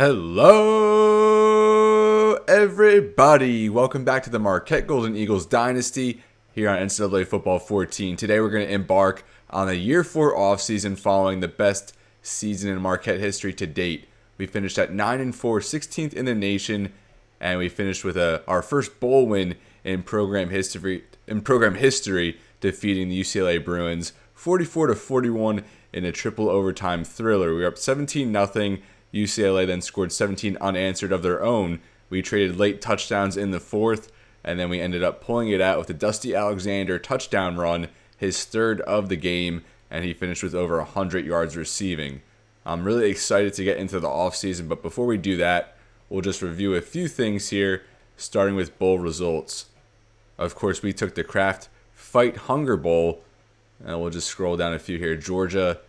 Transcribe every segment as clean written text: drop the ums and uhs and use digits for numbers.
Hello, everybody. Welcome back to the Marquette Golden Eagles Dynasty here on NCAA Football 14. Today we're going to embark on the Year 4 offseason following the best season in Marquette history to date. We finished at 9-4, 16th in the nation, and we finished with our first bowl win in program history, defeating the UCLA Bruins 44-41 in a triple overtime thriller. We were up 17-0. UCLA then scored 17 unanswered of their own. We traded late touchdowns in the fourth, and then we ended up pulling it out with a Dusty Alexander touchdown run, his third of the game, and he finished with over 100 yards receiving. I'm really excited to get into the offseason, but before we do that, we'll just review a few things here, starting with bowl results. Of course, we took the Kraft Fight Hunger Bowl, and we'll just scroll down a few here. Georgia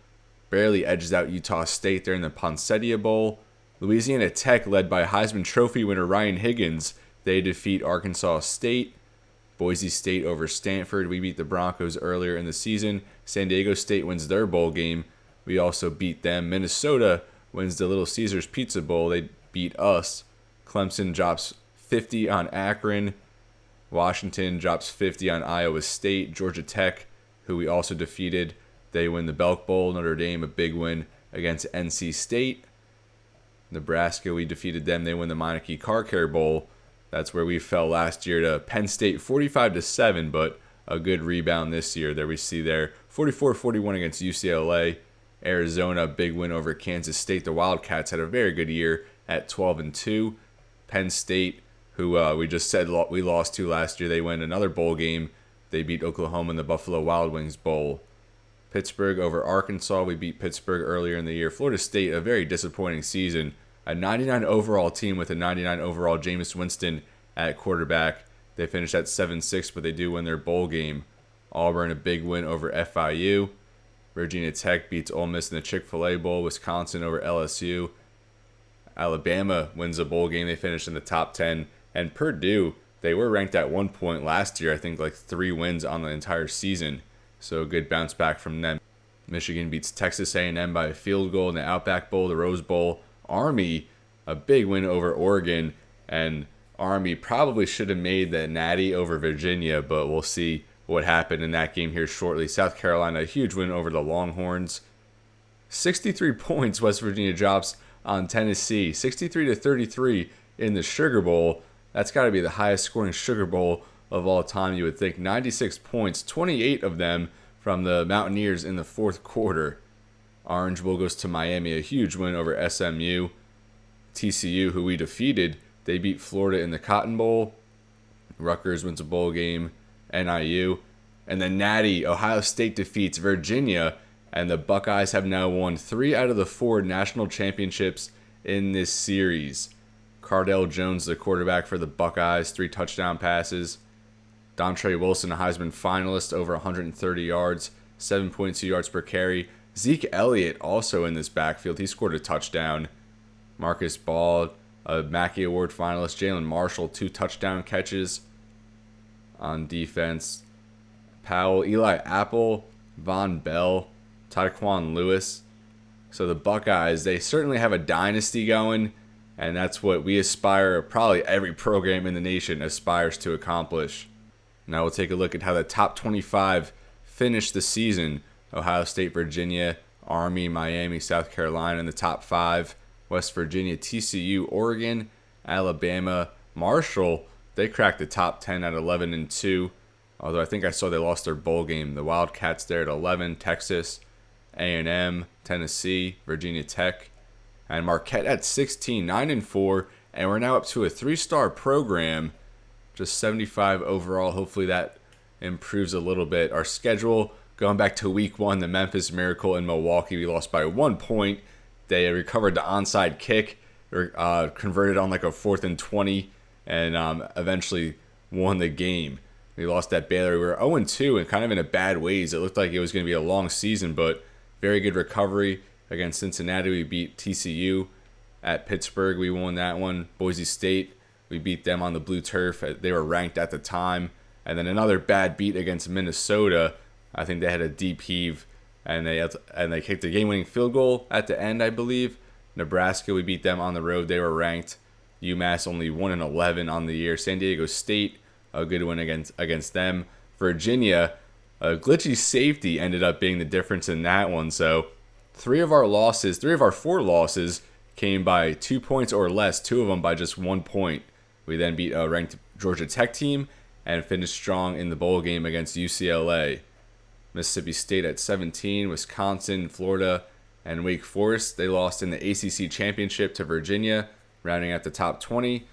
barely edges out Utah State there in the Poinsettia Bowl. Louisiana Tech, led by Heisman Trophy winner Ryan Higgins, they defeat Arkansas State. Boise State over Stanford. We beat the Broncos earlier in the season. San Diego State wins their bowl game. We also beat them. Minnesota wins the Little Caesars Pizza Bowl. They beat us. Clemson drops 50 on Akron. Washington drops 50 on Iowa State. Georgia Tech, who we also defeated, they win the Belk Bowl. Notre Dame, a big win against NC State. Nebraska, we defeated them. They win the Meineke Car Care Bowl. That's where we fell last year to Penn State 45-7, but a good rebound this year. There we see there 44-41 against UCLA. Arizona, big win over Kansas State. The Wildcats had a very good year at 12-2. Penn State, who we just said we lost to last year, they win another bowl game. They beat Oklahoma in the Buffalo Wild Wings Bowl. Pittsburgh over Arkansas. We beat Pittsburgh earlier in the year. Florida State, a very disappointing season. A 99 overall team with a 99 overall Jameis Winston at quarterback. They finished at 7-6, but they do win their bowl game. Auburn, a big win over FIU. Virginia Tech beats Ole Miss in the Chick-fil-A Bowl. Wisconsin over LSU. Alabama wins a bowl game. They finished in the top 10. And Purdue, they were ranked at one point last year. I think like 3 wins on the entire season. So a good bounce back from them. Michigan beats Texas A&M by a field goal in the Outback Bowl, the Rose Bowl. Army, a big win over Oregon. And Army probably should have made the Natty over Virginia, but we'll see what happened in that game here shortly. South Carolina, a huge win over the Longhorns. 63 points West Virginia drops on Tennessee. 63-33 in the Sugar Bowl. That's got to be the highest scoring Sugar Bowl of all time, you would think. 96 points, 28 of them from the Mountaineers in the fourth quarter. Orange Bowl goes to Miami, a huge win over SMU. TCU, who we defeated, they beat Florida in the Cotton Bowl. Rutgers wins a bowl game. NIU. And then Natty, Ohio State defeats Virginia, and the Buckeyes have now won 3 out of the 4 national championships in this series. Cardell Jones, the quarterback for the Buckeyes, 3 touchdown passes. Dontre Wilson, a Heisman finalist, over 130 yards, 7.2 yards per carry. Zeke Elliott also in this backfield. He scored a touchdown. Marcus Ball, a Mackey Award finalist. Jalen Marshall, 2 touchdown catches on defense. Powell, Eli Apple, Von Bell, Taekwon Lewis. So the Buckeyes, they certainly have a dynasty going, and that's what we aspire, probably every program in the nation aspires to accomplish. Now we'll take a look at how the top 25 finished the season. Ohio State, Virginia, Army, Miami, South Carolina in the top 5. West Virginia, TCU, Oregon, Alabama, Marshall. They cracked the top 10 at 11-2. Although I think I saw they lost their bowl game. The Wildcats there at 11. Texas, A&M, Tennessee, Virginia Tech, and Marquette at 16, 9-4. And we're now up to a 3-star program. Just 75 overall. Hopefully that improves a little bit. Our schedule, going back to week 1, the Memphis Miracle in Milwaukee. We lost by 1 point. They recovered the onside kick, converted on like a 4th and 20, and eventually won the game. We lost at Baylor. We were 0-2 and kind of in a bad ways. It looked like it was going to be a long season, but very good recovery against Cincinnati. We beat TCU at Pittsburgh. We won that one. Boise State, we beat them on the blue turf. They were ranked at the time. And then another bad beat against Minnesota. I think they had a deep heave, and they kicked the game-winning field goal at the end, I believe. Nebraska, we beat them on the road. They were ranked. UMass only 1-11 on the year. San Diego State, a good win against them. Virginia, a glitchy safety ended up being the difference in that one. So three of our four losses came by 2 points or less, two of them by just 1 point. We then beat a ranked Georgia Tech team and finished strong in the bowl game against UCLA. Mississippi State at 17, Wisconsin, Florida, and Wake Forest. They lost in the ACC Championship to Virginia, rounding out the top 20,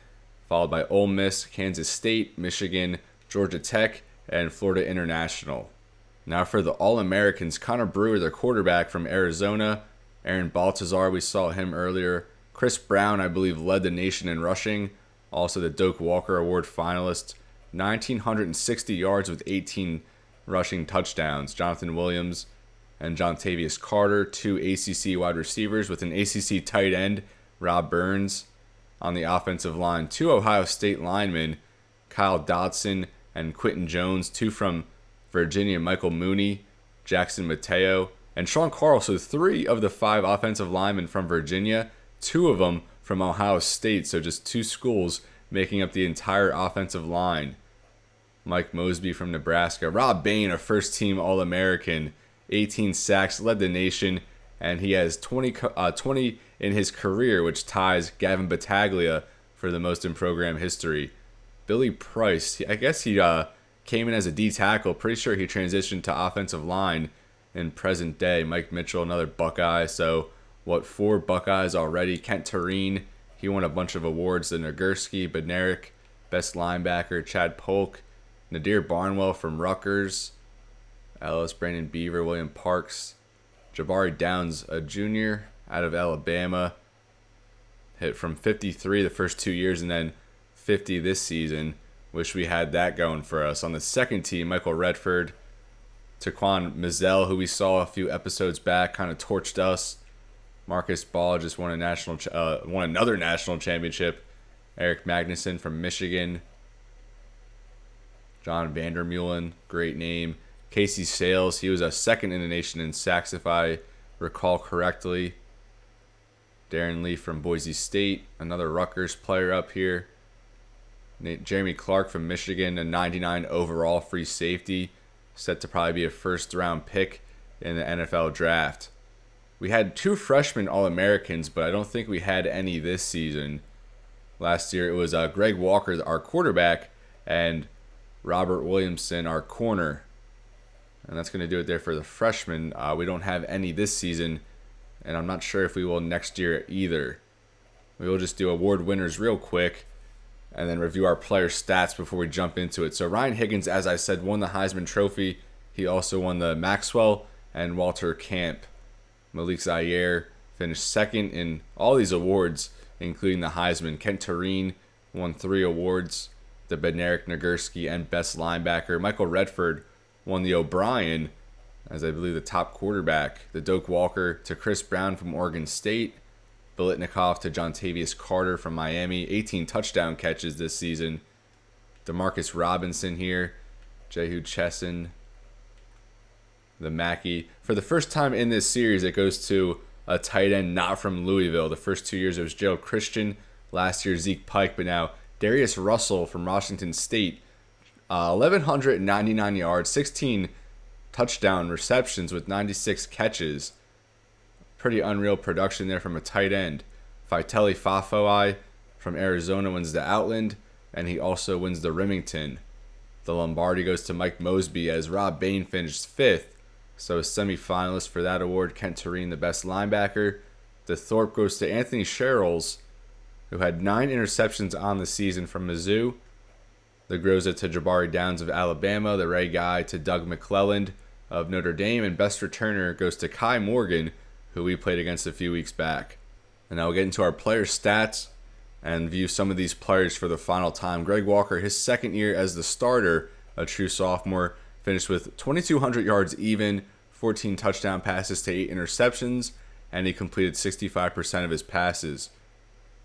followed by Ole Miss, Kansas State, Michigan, Georgia Tech, and Florida International. Now for the All-Americans, Connor Brewer, their quarterback from Arizona. Aaron Baltazar, we saw him earlier. Chris Brown, I believe, led the nation in rushing. Also the Doak Walker Award finalist. 1,960 yards with 18 rushing touchdowns. Jonathan Williams and Jontavius Carter, two ACC wide receivers with an ACC tight end, Rob Burns. On the offensive line, two Ohio State linemen, Kyle Dodson and Quentin Jones, two from Virginia, Michael Mooney, Jackson Mateo, and Sean Carl. So three of the five offensive linemen from Virginia, two of them from Ohio State. So just two schools making up the entire offensive line. Mike Mosby from Nebraska. Rob Bain, a first-team All-American, 18 sacks, led the nation, and he has 20 in his career, which ties Gavin Battaglia for the most in program history. Billy Price, I guess he came in as a D tackle. Pretty sure he transitioned to offensive line in present day. Mike Mitchell, another Buckeye. So, four Buckeyes already. Kent Tureen, he won a bunch of awards. The Nagurski, Bednarik, best linebacker. Chad Polk, Nadir Barnwell from Rutgers. Ellis, Brandon Beaver, William Parks. Jabari Downs, a junior out of Alabama. Hit from 53 the first 2 years and then 50 this season. Wish we had that going for us. On the second team, Michael Redford, Taquan Mizell, who we saw a few episodes back, kind of torched us. Marcus Ball just won another national championship. Eric Magnuson from Michigan. John Vandermeulen, great name. Casey Sales, he was a second in the nation in sacks, if I recall correctly. Darren Lee from Boise State, another Rutgers player up here. Jeremy Clark from Michigan, a 99 overall free safety, set to probably be a first-round pick in the NFL draft. We had two freshmen All-Americans, but I don't think we had any this season. Last year it was Greg Walker, our quarterback, and Robert Williamson, our corner. And that's going to do it there for the freshmen. We don't have any this season, and I'm not sure if we will next year either. We will just do award winners real quick and then review our player stats before we jump into it. So Ryan Higgins, as I said, won the Heisman Trophy. He also won the Maxwell and Walter Camp. Malik Zaire finished second in all these awards, including the Heisman. Kent Tureen won 3 awards, the Bednarik, Nagurski, and Best Linebacker. Michael Redford won the O'Brien as I believe the top quarterback. The Doak Walker to Chris Brown from Oregon State. Biletnikoff to Jontavius Carter from Miami. 18 touchdown catches this season. Demarcus Robinson here. Jehu Chesson. The Mackey. For the first time in this series, it goes to a tight end not from Louisville. The first 2 years it was Gerald Christian. Last year Zeke Pike. But now Darius Russell from Washington State. 1,199 yards. 16 touchdown receptions with 96 catches. Pretty unreal production there from a tight end. Vitali Fafoi from Arizona wins the Outland, and he also wins the Remington. The Lombardi goes to Mike Mosby as Rob Bain finished 5th, so a semifinalist for that award. Kent Tureen, the best linebacker. The Thorpe goes to Anthony Sherrills, who had 9 interceptions on the season from Mizzou. The Groza to Jabari Downs of Alabama. The Ray Guy to Doug McClelland of Notre Dame. And best returner goes to Kai Morgan, who we played against a few weeks back. And now we'll get into our player stats and view some of these players for the final time. Greg Walker, his second year as the starter, a true sophomore, finished with 2,200 yards even, 14 touchdown passes to 8 interceptions, and he completed 65% of his passes.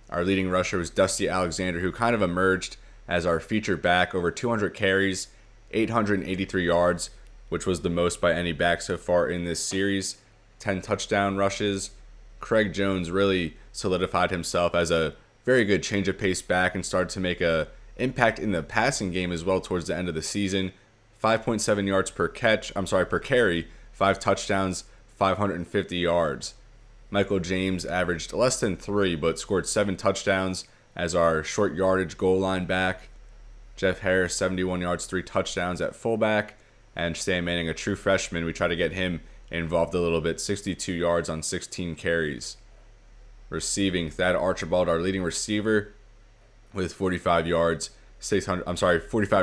Our leading rusher was Dusty Alexander, who kind of emerged as our featured back, over 200 carries, 883 yards, which was the most by any back so far in this series. 10 touchdown rushes. Craig Jones really solidified himself as a very good change of pace back and started to make a impact in the passing game as well towards the end of the season. 5.7 yards per carry, 5 touchdowns, 550 yards. Michael James averaged less than 3, but scored 7 touchdowns as our short yardage goal line back. Jeff Harris, 71 yards, 3 touchdowns at fullback. And Sam Manning, a true freshman, we try to get him involved a little bit, 62 yards on 16 carries. Receiving, Thad Archibald, our leading receiver, with 45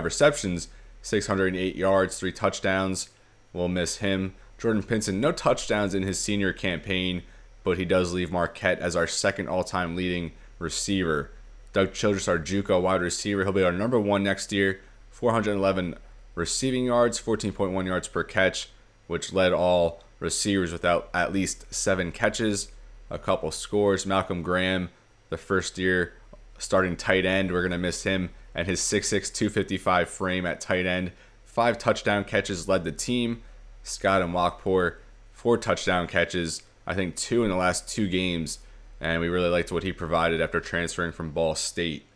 receptions, 608 yards, 3 touchdowns. We'll miss him. Jordan Pinson, no touchdowns in his senior campaign, but he does leave Marquette as our second all-time leading receiver. Doug Childress, our JUCO wide receiver, he'll be our number 1 next year. 411 receiving yards, 14.1 yards per catch, which led all receivers without at least 7 catches. A couple scores. Malcolm Graham, the first year starting tight end, we're going to miss him and his 6'6", 255 frame at tight end. 5 touchdown catches led the team. Scott Mwakpour, 4 touchdown catches, I think 2 in the last 2 games, and we really liked what he provided after transferring from Ball State.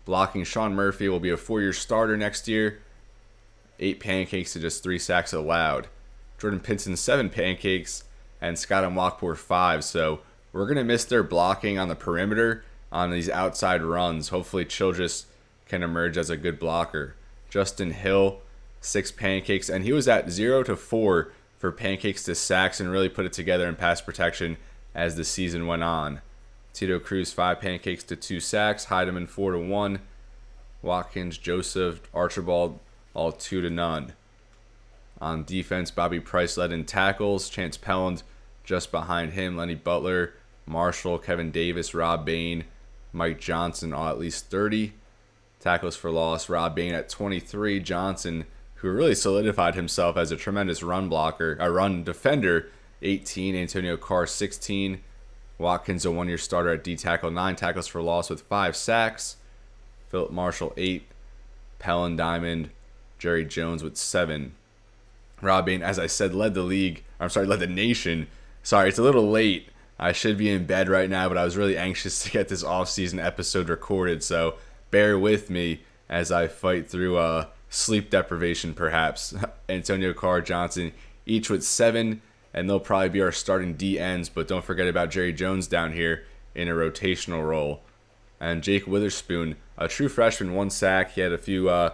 Blocking, Sean Murphy will be a 4-year starter next year. 8 pancakes to just 3 sacks allowed. Jordan Pinson, 7 pancakes, and Scott Mwakpour 5. So we're going to miss their blocking on the perimeter on these outside runs. Hopefully Childress can emerge as a good blocker. Justin Hill, 6 pancakes, and he was at 0 to 4 for pancakes to sacks and really put it together in pass protection as the season went on. Tito Cruz, 5 pancakes to 2 sacks. Heidemann, 4 to 1. Watkins, Joseph, Archibald, all 2 to none. On defense, Bobby Price led in tackles. Chance Pelland just behind him. Lenny Butler, Marshall, Kevin Davis, Rob Bain, Mike Johnson, all at least 30. Tackles for loss, Rob Bain at 23. Johnson, who really solidified himself as a tremendous run defender, 18. Antonio Carr, 16. Watkins, a 1-year starter at D-tackle, 9 tackles for loss with 5 sacks. Philip Marshall, 8. Pelland, Diamond, Jerry Jones with 7. Rob Bain, as I said, led the nation. Sorry, it's a little late. I should be in bed right now, but I was really anxious to get this off-season episode recorded, so bear with me as I fight through sleep deprivation, perhaps. Antonio Carr, Johnson, each with 7, and they'll probably be our starting D-ends, but don't forget about Jerry Jones down here in a rotational role. And Jake Witherspoon, a true freshman, 1 sack. He had a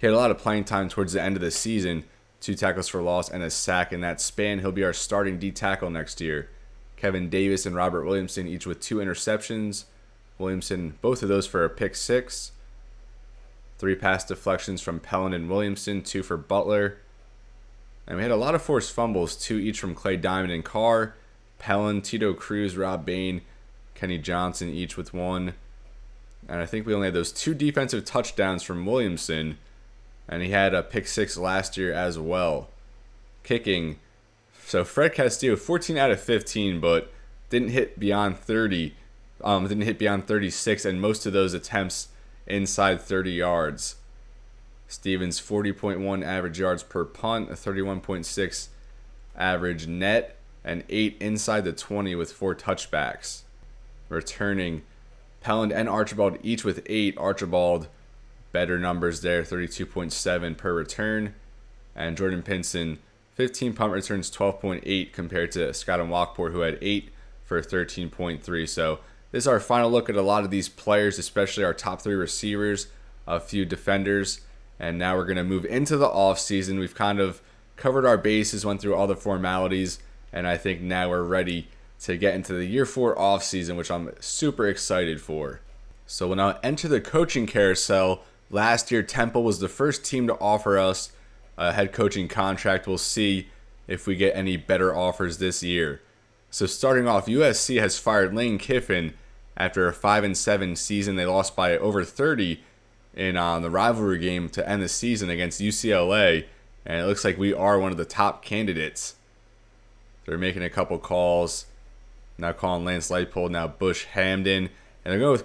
lot of playing time towards the end of the season. 2 tackles for loss and a sack in that span. He'll be our starting D-tackle next year. Kevin Davis and Robert Williamson, each with 2 interceptions. Williamson, both of those for a pick 6. 3 pass deflections from Pelland and Williamson, 2 for Butler. And we had a lot of forced fumbles, 2 each from Clay Diamond and Carr. Pelland, Tito Cruz, Rob Bain, Kenny Johnson, each with 1. And I think we only had those 2 defensive touchdowns from Williamson. And he had a pick 6 last year as well. Kicking, so Fred Castillo, 14 out of 15, but didn't hit beyond 30. Didn't hit beyond 36, and most of those attempts inside 30 yards. Stevens, 40.1 average yards per punt, a 31.6 average net, and 8 inside the 20 with 4 touchbacks. Returning, Pelland and Archibald each with 8. Archibald, better numbers there, 32.7 per return. And Jordan Pinson, 15 punt returns, 12.8 compared to Scott Mwakpour, who had 8 for 13.3. So this is our final look at a lot of these players, especially our top 3 receivers, a few defenders. And now we're going to move into the offseason. We've kind of covered our bases, went through all the formalities, and I think now we're ready to get into the Year 4 offseason, which I'm super excited for. So we'll now enter the coaching carousel. Last year, Temple was the first team to offer us a head coaching contract. We'll see if we get any better offers this year. So starting off, USC has fired Lane Kiffin after a 5-7 season. They lost by over 30 in the rivalry game to end the season against UCLA, and it looks like we are one of the top candidates. They're making a couple calls. Now calling Lance Leipold, now Bush Hamden, and they're going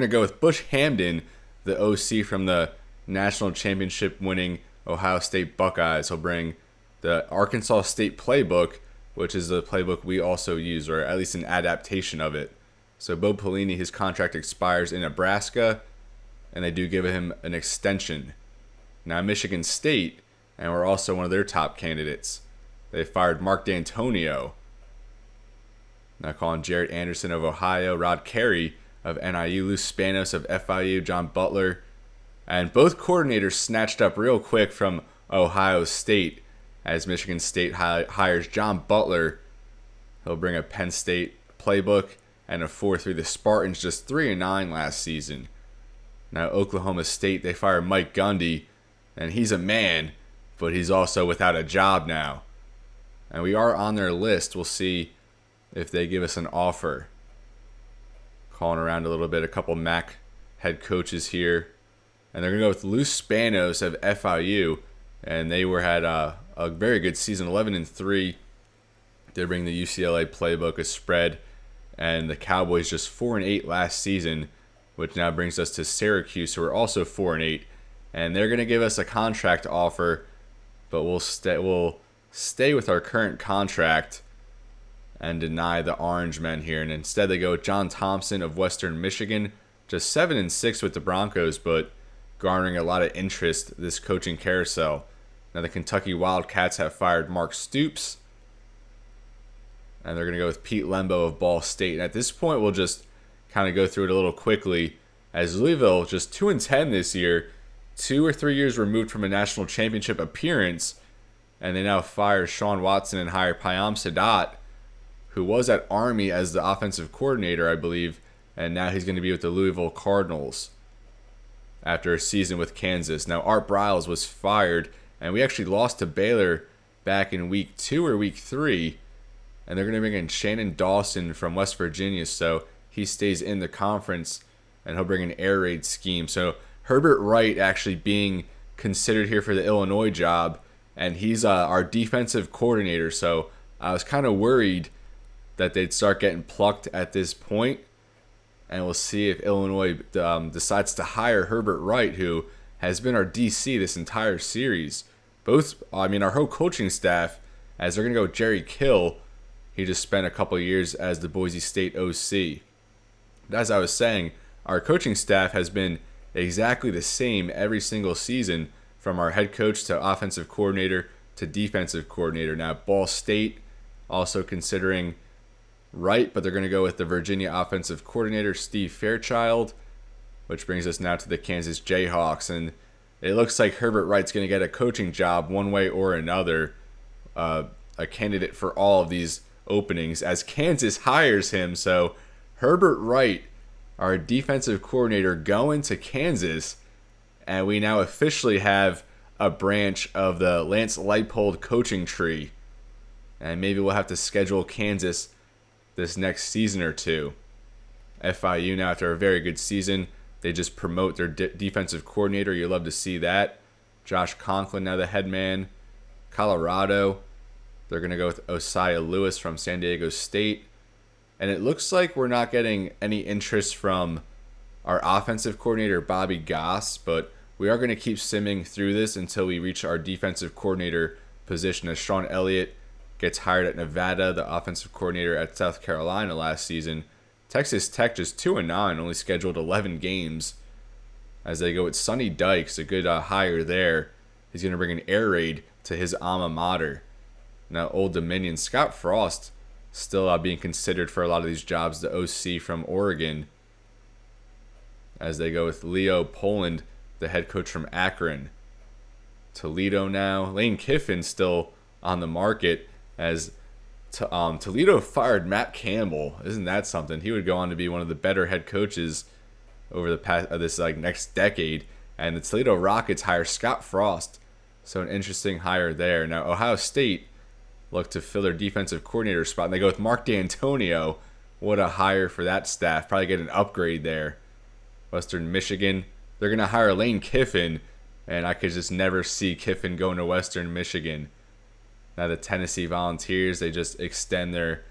to go with Bush Hamden, the OC from the National Championship winning Ohio State Buckeyes. He'll bring the Arkansas State playbook which is the playbook we also use, or at least an adaptation of it. So Bo Pelini, his contract expires in Nebraska, and they do give him an extension. Now Michigan State, and we're also one of their top candidates. They fired Mark D'Antonio. Now calling Jarrett Anderson of Ohio, Rod Carey of NIU, Lou Spanos of FIU, John Butler. And both coordinators snatched up real quick from Ohio State as Michigan State hires John Butler. He'll bring a Penn State playbook and a 4-3. The Spartans just 3-9 last season. Now Oklahoma State, they fired Mike Gundy, and he's a man, but he's also without a job now. And we are on their list. We'll see if they give us an offer. Calling around a little bit, a couple MAC head coaches here. And they're going to go with Lou Spanos of FIU. And they had a very good season, 11-3. They bring the UCLA playbook, a spread. And the Cowboys just 4-8 last season, which now brings us to Syracuse, who are also 4-8. And they're going to give us a contract offer, but we'll stay with our current contract and deny the Orange Men here. And instead they go with John Thompson of Western Michigan, just 7-6 with the Broncos, but garnering a lot of interest this coaching carousel. Now the Kentucky Wildcats have fired Mark Stoops, and they're going to go with Pete Lembo of Ball State. And at this point, we'll just kind of go through it a little quickly, as Louisville just 2-10 this year, 2 or 3 years removed from a national championship appearance, and they now fire Sean Watson and hire Payam Sadat, who was at Army as the offensive coordinator, I believe, and now he's going to be with the Louisville Cardinals after a season with Kansas. Now Art Briles was fired, and we actually lost to Baylor back in week 2 or week 3, and they're going to bring in Shannon Dawson from West Virginia, so he stays in the conference, and he'll bring an air raid scheme. So Herbert Wright actually being considered here for the Illinois job, and he's our defensive coordinator, so I was kind of worried that they'd start getting plucked at this point, and we'll see if Illinois decides to hire Herbert Wright, who has been our DC this entire series. Our whole coaching staff, as they're going to go with Jerry Kill. He just spent a couple years as the Boise State OC. But as I was saying, our coaching staff has been exactly the same every single season, from our head coach to offensive coordinator to defensive coordinator. Now, Ball State also considering Wright, but they're going to go with the Virginia offensive coordinator, Steve Fairchild, which brings us now to the Kansas Jayhawks. And it looks like Herbert Wright's going to get a coaching job one way or another, a candidate for all of these openings, as Kansas hires him. So Herbert Wright, our defensive coordinator, going to Kansas, and we now officially have a branch of the Lance Leipold coaching tree. And maybe we'll have to schedule Kansas this next season or two. FIU now, after a very good season, they just promote their defensive coordinator. You love to see that. Josh Conklin now the head man. Colorado, they're going to go with Osiah Lewis from San Diego State. And it looks like we're not getting any interest from our offensive coordinator, Bobby Goss, but we are going to keep simming through this until we reach our defensive coordinator position, as Sean Elliott gets hired at Nevada, the offensive coordinator at South Carolina last season. Texas Tech just 2-9, only scheduled 11 games, as they go with Sonny Dykes, a good hire there. He's going to bring an air raid to his alma mater. Now, Old Dominion, Scott Frost still being considered for a lot of these jobs, the OC from Oregon, as they go with Leo Poland, the head coach from Akron. Toledo now, Lane Kiffin still on the market, as Toledo fired Matt Campbell. Isn't that something? He would go on to be one of the better head coaches over the past next decade. And the Toledo Rockets hire Scott Frost, so an interesting hire there. Now Ohio State look to fill their defensive coordinator spot, and they go with Mark D'Antonio. What a hire for that staff. Probably get an upgrade there. Western Michigan, they're going to hire Lane Kiffin, and I could just never see Kiffin going to Western Michigan. Now the Tennessee Volunteers, they just extend their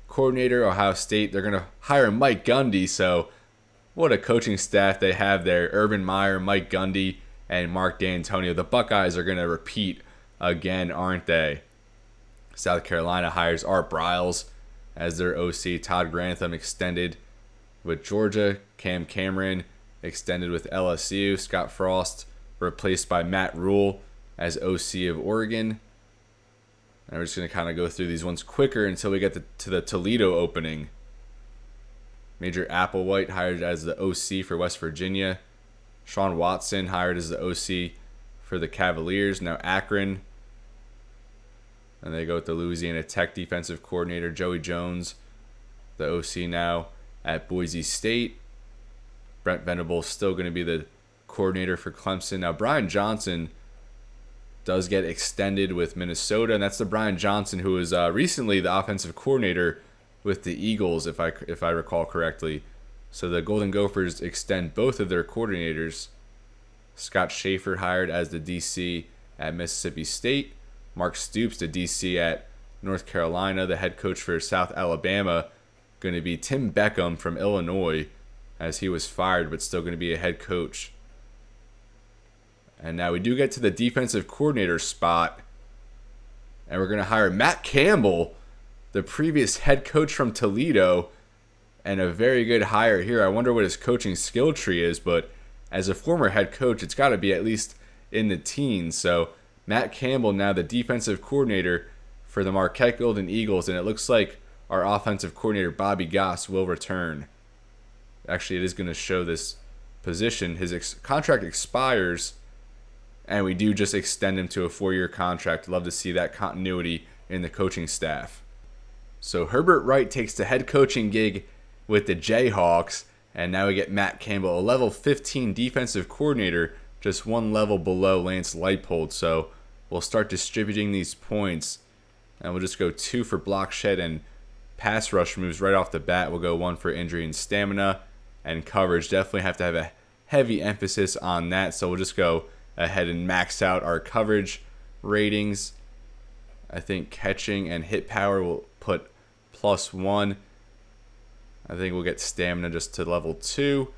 coordinator. Ohio State, they're going to hire Mike Gundy, so what a coaching staff they have there. Urban Meyer, Mike Gundy, and Mark D'Antonio. The Buckeyes are going to repeat again, aren't they? South Carolina hires Art Briles as their OC. Todd Grantham extended with Georgia. Cam Cameron extended with LSU. Scott Frost replaced by Matt Rule as OC of Oregon. And we're just going to kind of go through these ones quicker until we get to the Toledo opening. Major Applewhite hired as the OC for West Virginia. Sean Watson hired as the OC for the Cavaliers. Now Akron. And they go with the Louisiana Tech defensive coordinator, Joey Jones, the OC now at Boise State. Brent Venables still going to be the coordinator for Clemson. Now Brian Johnson does get extended with Minnesota, and that's the Brian Johnson who was recently the offensive coordinator with the Eagles, if I recall correctly. So the Golden Gophers extend both of their coordinators. Scott Schaefer hired as the DC at Mississippi State. Mark Stoops, the DC at North Carolina. The head coach for South Alabama going to be Tim Beckham from Illinois, as he was fired, but still going to be a head coach. And now we do get to the defensive coordinator spot, and we're going to hire Matt Campbell, the previous head coach from Toledo, and a very good hire here. I wonder what his coaching skill tree is, but as a former head coach, it's got to be at least in the teens. So Matt Campbell now the defensive coordinator for the Marquette Golden Eagles, and it looks like our offensive coordinator Bobby Goss will return. Actually, it is going to show this position. His contract expires, and we do just extend him to a 4-year contract. Love to see that continuity in the coaching staff. So Herbert Wright takes the head coaching gig with the Jayhawks, and now we get Matt Campbell, a level 15 defensive coordinator, just one level below Lance Leipold. So we'll start distributing these points, and we'll just go 2 for block shed and pass rush moves right off the bat. We'll go 1 for injury and stamina, and coverage. Definitely have to have a heavy emphasis on that. So we'll just go ahead and max out our coverage ratings. I think catching and hit power will put +1. I think we'll get stamina just to level 2.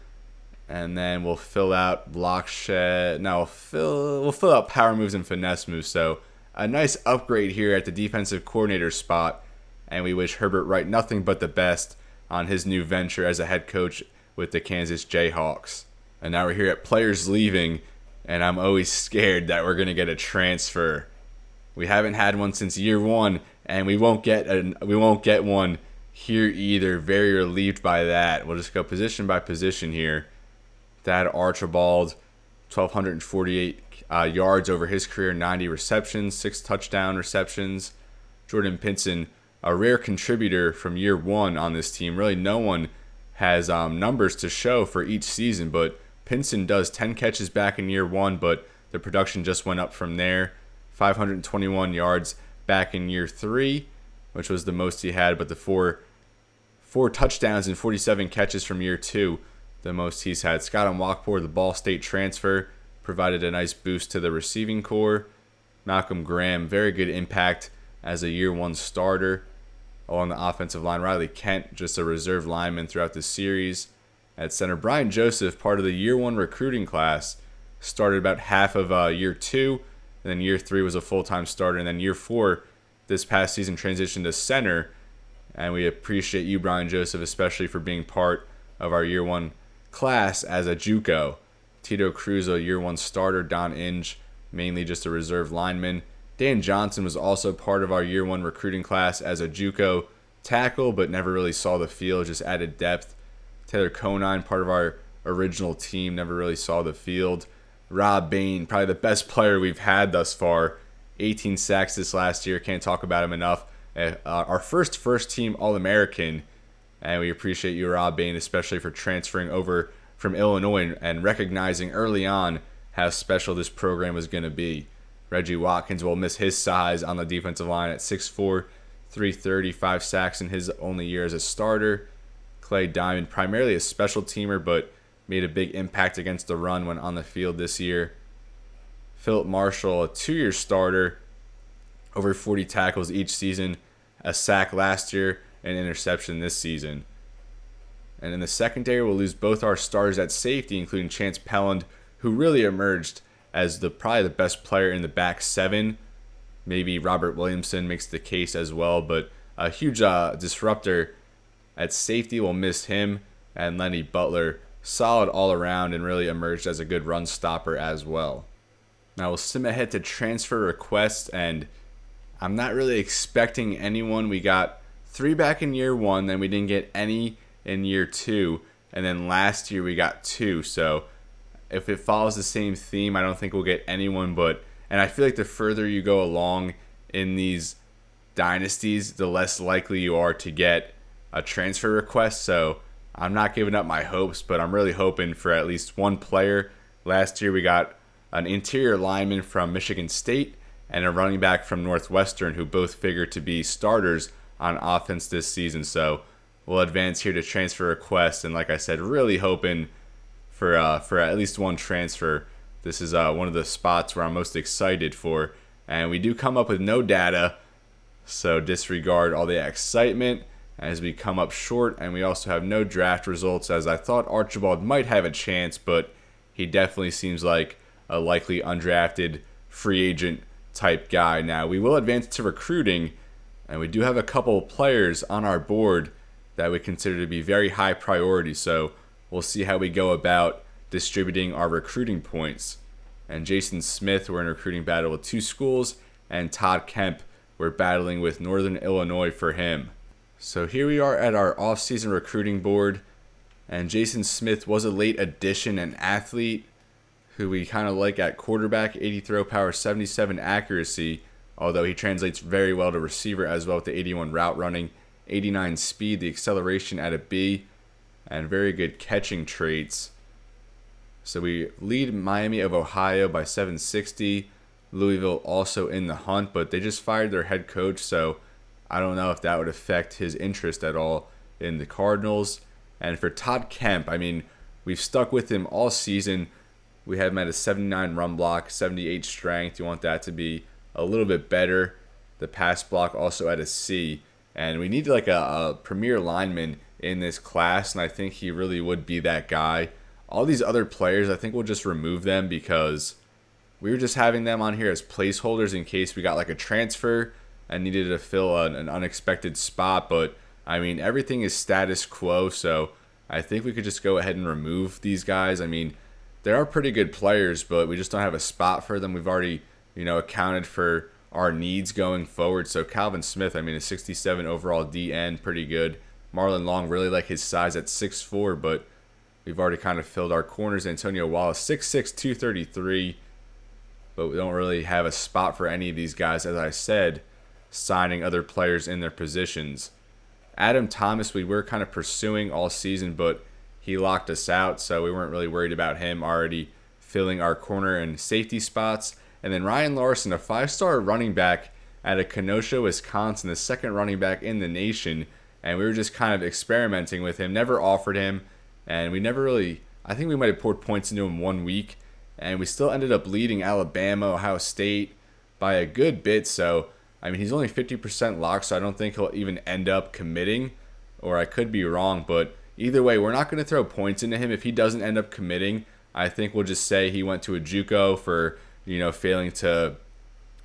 And then we'll fill out block shed. Now we'll fill out power moves and finesse moves. So a nice upgrade here at the defensive coordinator spot. And we wish Herbert Wright nothing but the best on his new venture as a head coach with the Kansas Jayhawks. And now we're here at players leaving, and I'm always scared that we're going to get a transfer. We haven't had one since year 1, and we won't get one here either. Very relieved by that. We'll just go position by position here. Thad Archibald, 1,248 yards over his career, 90 receptions, 6 touchdown receptions. Jordan Pinson, a rare contributor from year 1 on this team. Really, no one has numbers to show for each season, but Pinson does 10 catches back in year 1, but the production just went up from there. 521 yards back in year 3, which was the most he had, but the four touchdowns and 47 catches from year 2, the most he's had. Scott Nwakpor, the Ball State transfer, provided a nice boost to the receiving core. Malcolm Graham, very good impact as a year 1 starter. Along the offensive line, Riley Kent, just a reserve lineman throughout the series. At center, Brian Joseph, part of the year 1 recruiting class, started about half of year 2, and then year 3 was a full-time starter, and then year 4 this past season transitioned to center. And we appreciate you, Brian Joseph, especially for being part of our year 1 class as a JUCO. Tito Cruz, a year 1 starter. Don Inge, mainly just a reserve lineman. Dan Johnson was also part of our year 1 recruiting class as a JUCO tackle, but never really saw the field, just added depth. Taylor Conine, part of our original team, never really saw the field. Rob Bain, probably the best player we've had thus far. 18 sacks this last year, can't talk about him enough. Our first team All-American, and we appreciate you, Rob Bain, especially for transferring over from Illinois and recognizing early on how special this program was going to be. Reggie Watkins will miss his size on the defensive line at 6'4", 330, 5 sacks in his only year as a starter. Clay Diamond, primarily a special teamer, but made a big impact against the run when on the field this year. Philip Marshall, a 2-year starter, over 40 tackles each season, a sack last year, and interception this season. And in the secondary, we'll lose both our stars at safety, including Chance Pelland, who really emerged as probably the best player in the back 7 Maybe Robert Williamson makes the case as well, but a huge disruptor at safety. We'll miss him. And Lenny Butler, solid all around and really emerged as a good run stopper as well. Now we'll sim ahead to transfer requests, and I'm not really expecting anyone. We got 3 back in year 1, then we didn't get any in year 2, and then last year we got 2. So if it follows the same theme, I don't think we'll get anyone. And I feel like the further you go along in these dynasties, the less likely you are to get a transfer request. So I'm not giving up my hopes, but I'm really hoping for at least one player. Last year we got an interior lineman from Michigan State and a running back from Northwestern, who both figure to be starters on offense this season. So we'll advance here to transfer requests, and like I said, really hoping for at least one transfer. This is one of the spots where I'm most excited for, and we do come up with no data, so disregard all the excitement as we come up short. And we also have no draft results, as I thought Archibald might have a chance, but he definitely seems like a likely undrafted free agent type guy. Now we will advance to recruiting, and we do have a couple players on our board that we consider to be very high priority, so we'll see how we go about distributing our recruiting points. And Jason Smith, we're in a recruiting battle with 2 schools, and Todd Kemp, we're battling with Northern Illinois for him. So here we are at our off-season recruiting board, and Jason Smith was a late addition, an athlete who we kind of like at quarterback, 80 throw power, 77 accuracy, although he translates very well to receiver as well with the 81 route running, 89 speed, the acceleration at a B, and very good catching traits. So we lead Miami of Ohio by 760. Louisville also in the hunt, but they just fired their head coach, so I don't know if that would affect his interest at all in the Cardinals. And for Todd Kemp, I mean, we've stuck with him all season. We have him at a 79 run block, 78 strength. You want that to be a little bit better. The pass block also at a C. And we need like a premier lineman in this class, and I think he really would be that guy. All these other players, I think we'll just remove them because we were just having them on here as placeholders in case we got like a transfer and needed to fill an unexpected spot. But I mean, everything is status quo, so I think we could just go ahead and remove these guys. I mean, they are pretty good players, but we just don't have a spot for them. We've already, accounted for our needs going forward. So Calvin Smith, I mean, a 67 overall DN, pretty good. Marlon Long, really like his size at 6'4", but we've already kind of filled our corners. Antonio Wallace, 6'6", 233, but we don't really have a spot for any of these guys, as I said, signing other players in their positions. Adam Thomas, we were kind of pursuing all season, but he locked us out, so we weren't really worried about him, already filling our corner and safety spots. And then Ryan Larson, a 5-star running back out of Kenosha, Wisconsin, the second running back in the nation. And we were just kind of experimenting with him, never offered him, and we never really, I think we might have poured points into him 1 week, and we still ended up leading Alabama, Ohio State by a good bit. So, I mean, he's only 50% locked, so I don't think he'll even end up committing, or I could be wrong, but either way, we're not going to throw points into him. If he doesn't end up committing, I think we'll just say he went to a JUCO for, failing to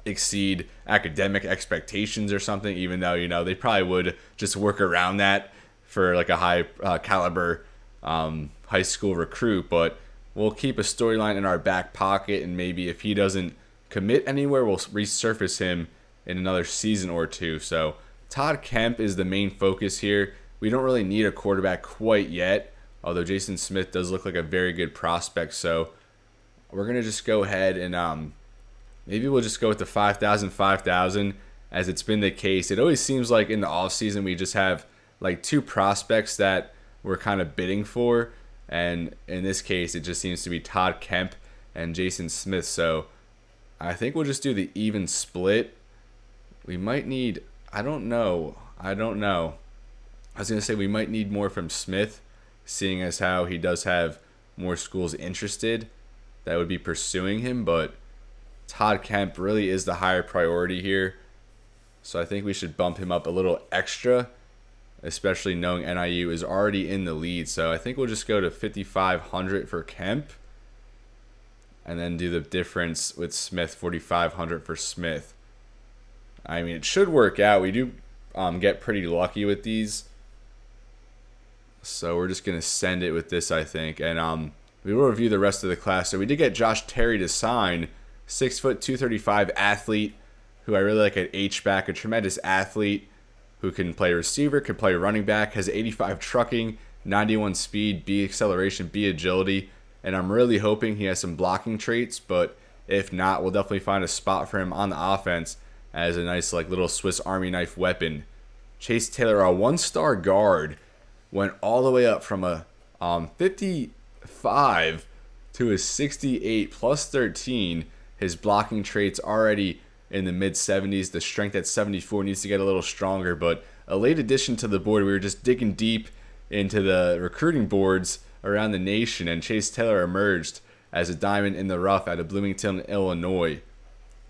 exceed academic expectations or something, even though, they probably would just work around that for like a high caliber high school recruit. But we'll keep a storyline in our back pocket, and maybe if he doesn't commit anywhere, we'll resurface him in another season or 2. So Todd Kemp is the main focus here. We don't really need a quarterback quite yet, although Jason Smith does look like a very good prospect. So we're going to just go ahead and maybe we'll just go with the 5,000, as it's been the case. It always seems like in the offseason we just have like 2 prospects that we're kind of bidding for. And in this case, it just seems to be Todd Kemp and Jason Smith. So I think we'll just do the even split. We might need, I don't know. I was going to say we might need more from Smith, seeing as how he does have more schools interested that would be pursuing him, but Todd Kemp really is the higher priority here. So I think we should bump him up a little extra, especially knowing NIU is already in the lead. So I think we'll just go to 5,500 for Kemp and then do the difference with Smith, 4,500 for Smith. I mean, it should work out. We do get pretty lucky with these. So we're just going to send it with this, I think. And we will review the rest of the class. So we did get Josh Terry to sign. 6 foot, 235 athlete who I really like at H-back. A tremendous athlete who can play receiver, can play running back, has 85 trucking, 91 speed, B acceleration, B agility. And I'm really hoping he has some blocking traits. But if not, we'll definitely find a spot for him on the offense as a nice like little Swiss Army knife weapon. Chase Taylor, a 1-star guard, went all the way up from a 55 to a 68 plus 13. His blocking traits already in the mid-70s. The strength at 74 needs to get a little stronger, but a late addition to the board. We were just digging deep into the recruiting boards around the nation, and Chase Taylor emerged as a diamond in the rough out of Bloomington, Illinois.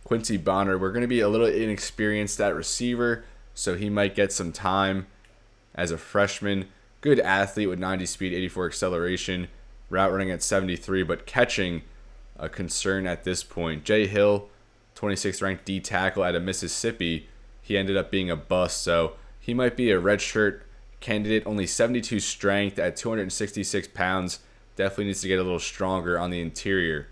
Quincy Bonner, we're going to be a little inexperienced at receiver, so he might get some time as a freshman. Good athlete with 90 speed, 84 acceleration, route running at 73, but catching a concern at this point. Jay Hill, 26th ranked D tackle out of Mississippi. He ended up being a bust, so he might be a redshirt candidate. Only 72 strength at 266 pounds. Definitely needs to get a little stronger on the interior.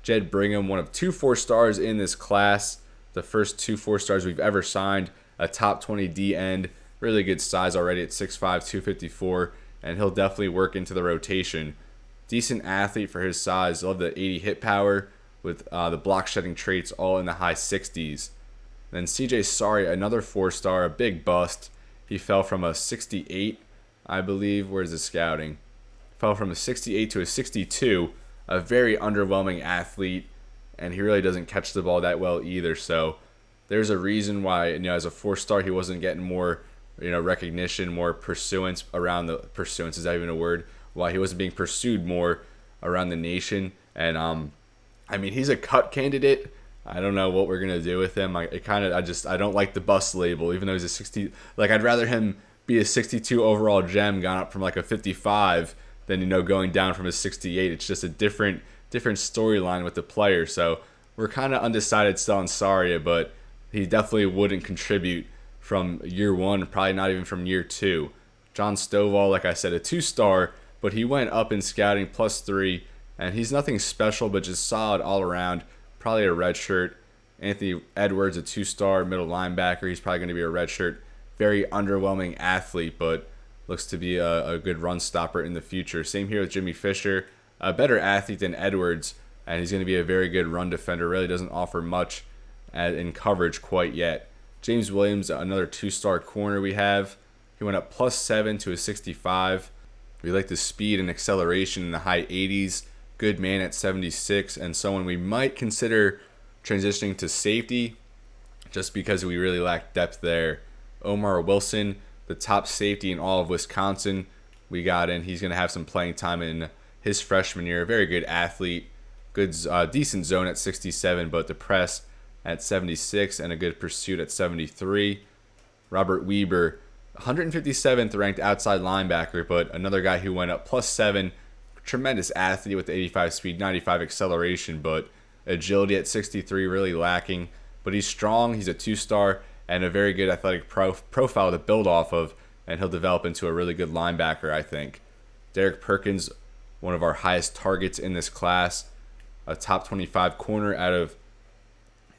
Jed Brigham, one of 2 4-stars in this class. The first 2 4-stars we've ever signed. A top 20 D end. Really good size already at 6'5", 254. And he'll definitely work into the rotation. Decent athlete for his size. Love the 80 hit power with the block shedding traits all in the high 60s. Then CJ Sari, another 4-star, a big bust. He fell from a 68, I believe. Where's the scouting? Fell from a 68 to a 62. A very underwhelming athlete, and he really doesn't catch the ball that well either. So there's a reason why, as a 4-star, he wasn't getting more, recognition, more pursuance around the pursuance. Is that even a word? Why he wasn't being pursued more around the nation. And he's a cut candidate. I don't know what we're gonna do with him. I don't like the bust label, even though he's a 60. Like, I'd rather him be a 62 overall gem, gone up from like a 55, than going down from a 68. It's just a different storyline with the player. So we're kind of undecided still on Saria, but he definitely wouldn't contribute from year 1, probably not even from year 2. John Stovall, like I said, a 2-star, but he went up in scouting +3, and he's nothing special, but just solid all around. Probably a redshirt. Anthony Edwards, a 2-star middle linebacker. He's probably going to be a redshirt. Very underwhelming athlete, but looks to be a good run stopper in the future. Same here with Jimmy Fisher. A better athlete than Edwards, and he's going to be a very good run defender. Really doesn't offer much in coverage quite yet. James Williams, another 2-star corner we have. He went up +7 to a 65. We like the speed and acceleration in the high 80s. Good man at 76, and someone we might consider transitioning to safety just because we really lack depth there. Omar Wilson, the top safety in all of Wisconsin, we got in. He's going to have some playing time in his freshman year. Very good athlete. Good, decent zone at 67, but the press at 76 and a good pursuit at 73. Robert Weber, 157th ranked outside linebacker, but another guy who went up +7. Tremendous athlete with 85 speed, 95 acceleration, but agility at 63 really lacking. But he's strong. He's a 2-star and a very good athletic profile to build off of, and he'll develop into a really good linebacker, I think. Derek Perkins, one of our highest targets in this class, a top 25 corner out of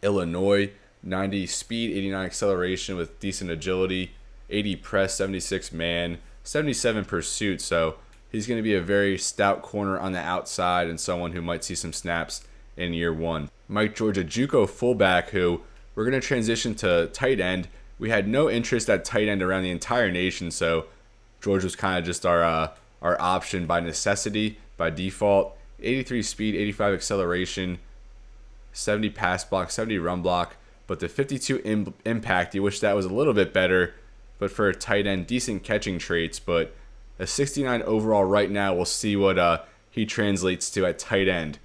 Illinois, 90 speed, 89 acceleration with decent agility, 80 press, 76 man, 77 pursuit. So he's going to be a very stout corner on the outside and someone who might see some snaps in year 1. Mike George, a JUCO fullback who we're going to transition to tight end. We had no interest at tight end around the entire nation, so George was kind of just our option by necessity, by default. 83 speed, 85 acceleration, 70 pass block, 70 run block, but the 52 impact, you wish that was a little bit better, but for a tight end, decent catching traits, but a 69 overall right now. We'll see what he translates to at tight end.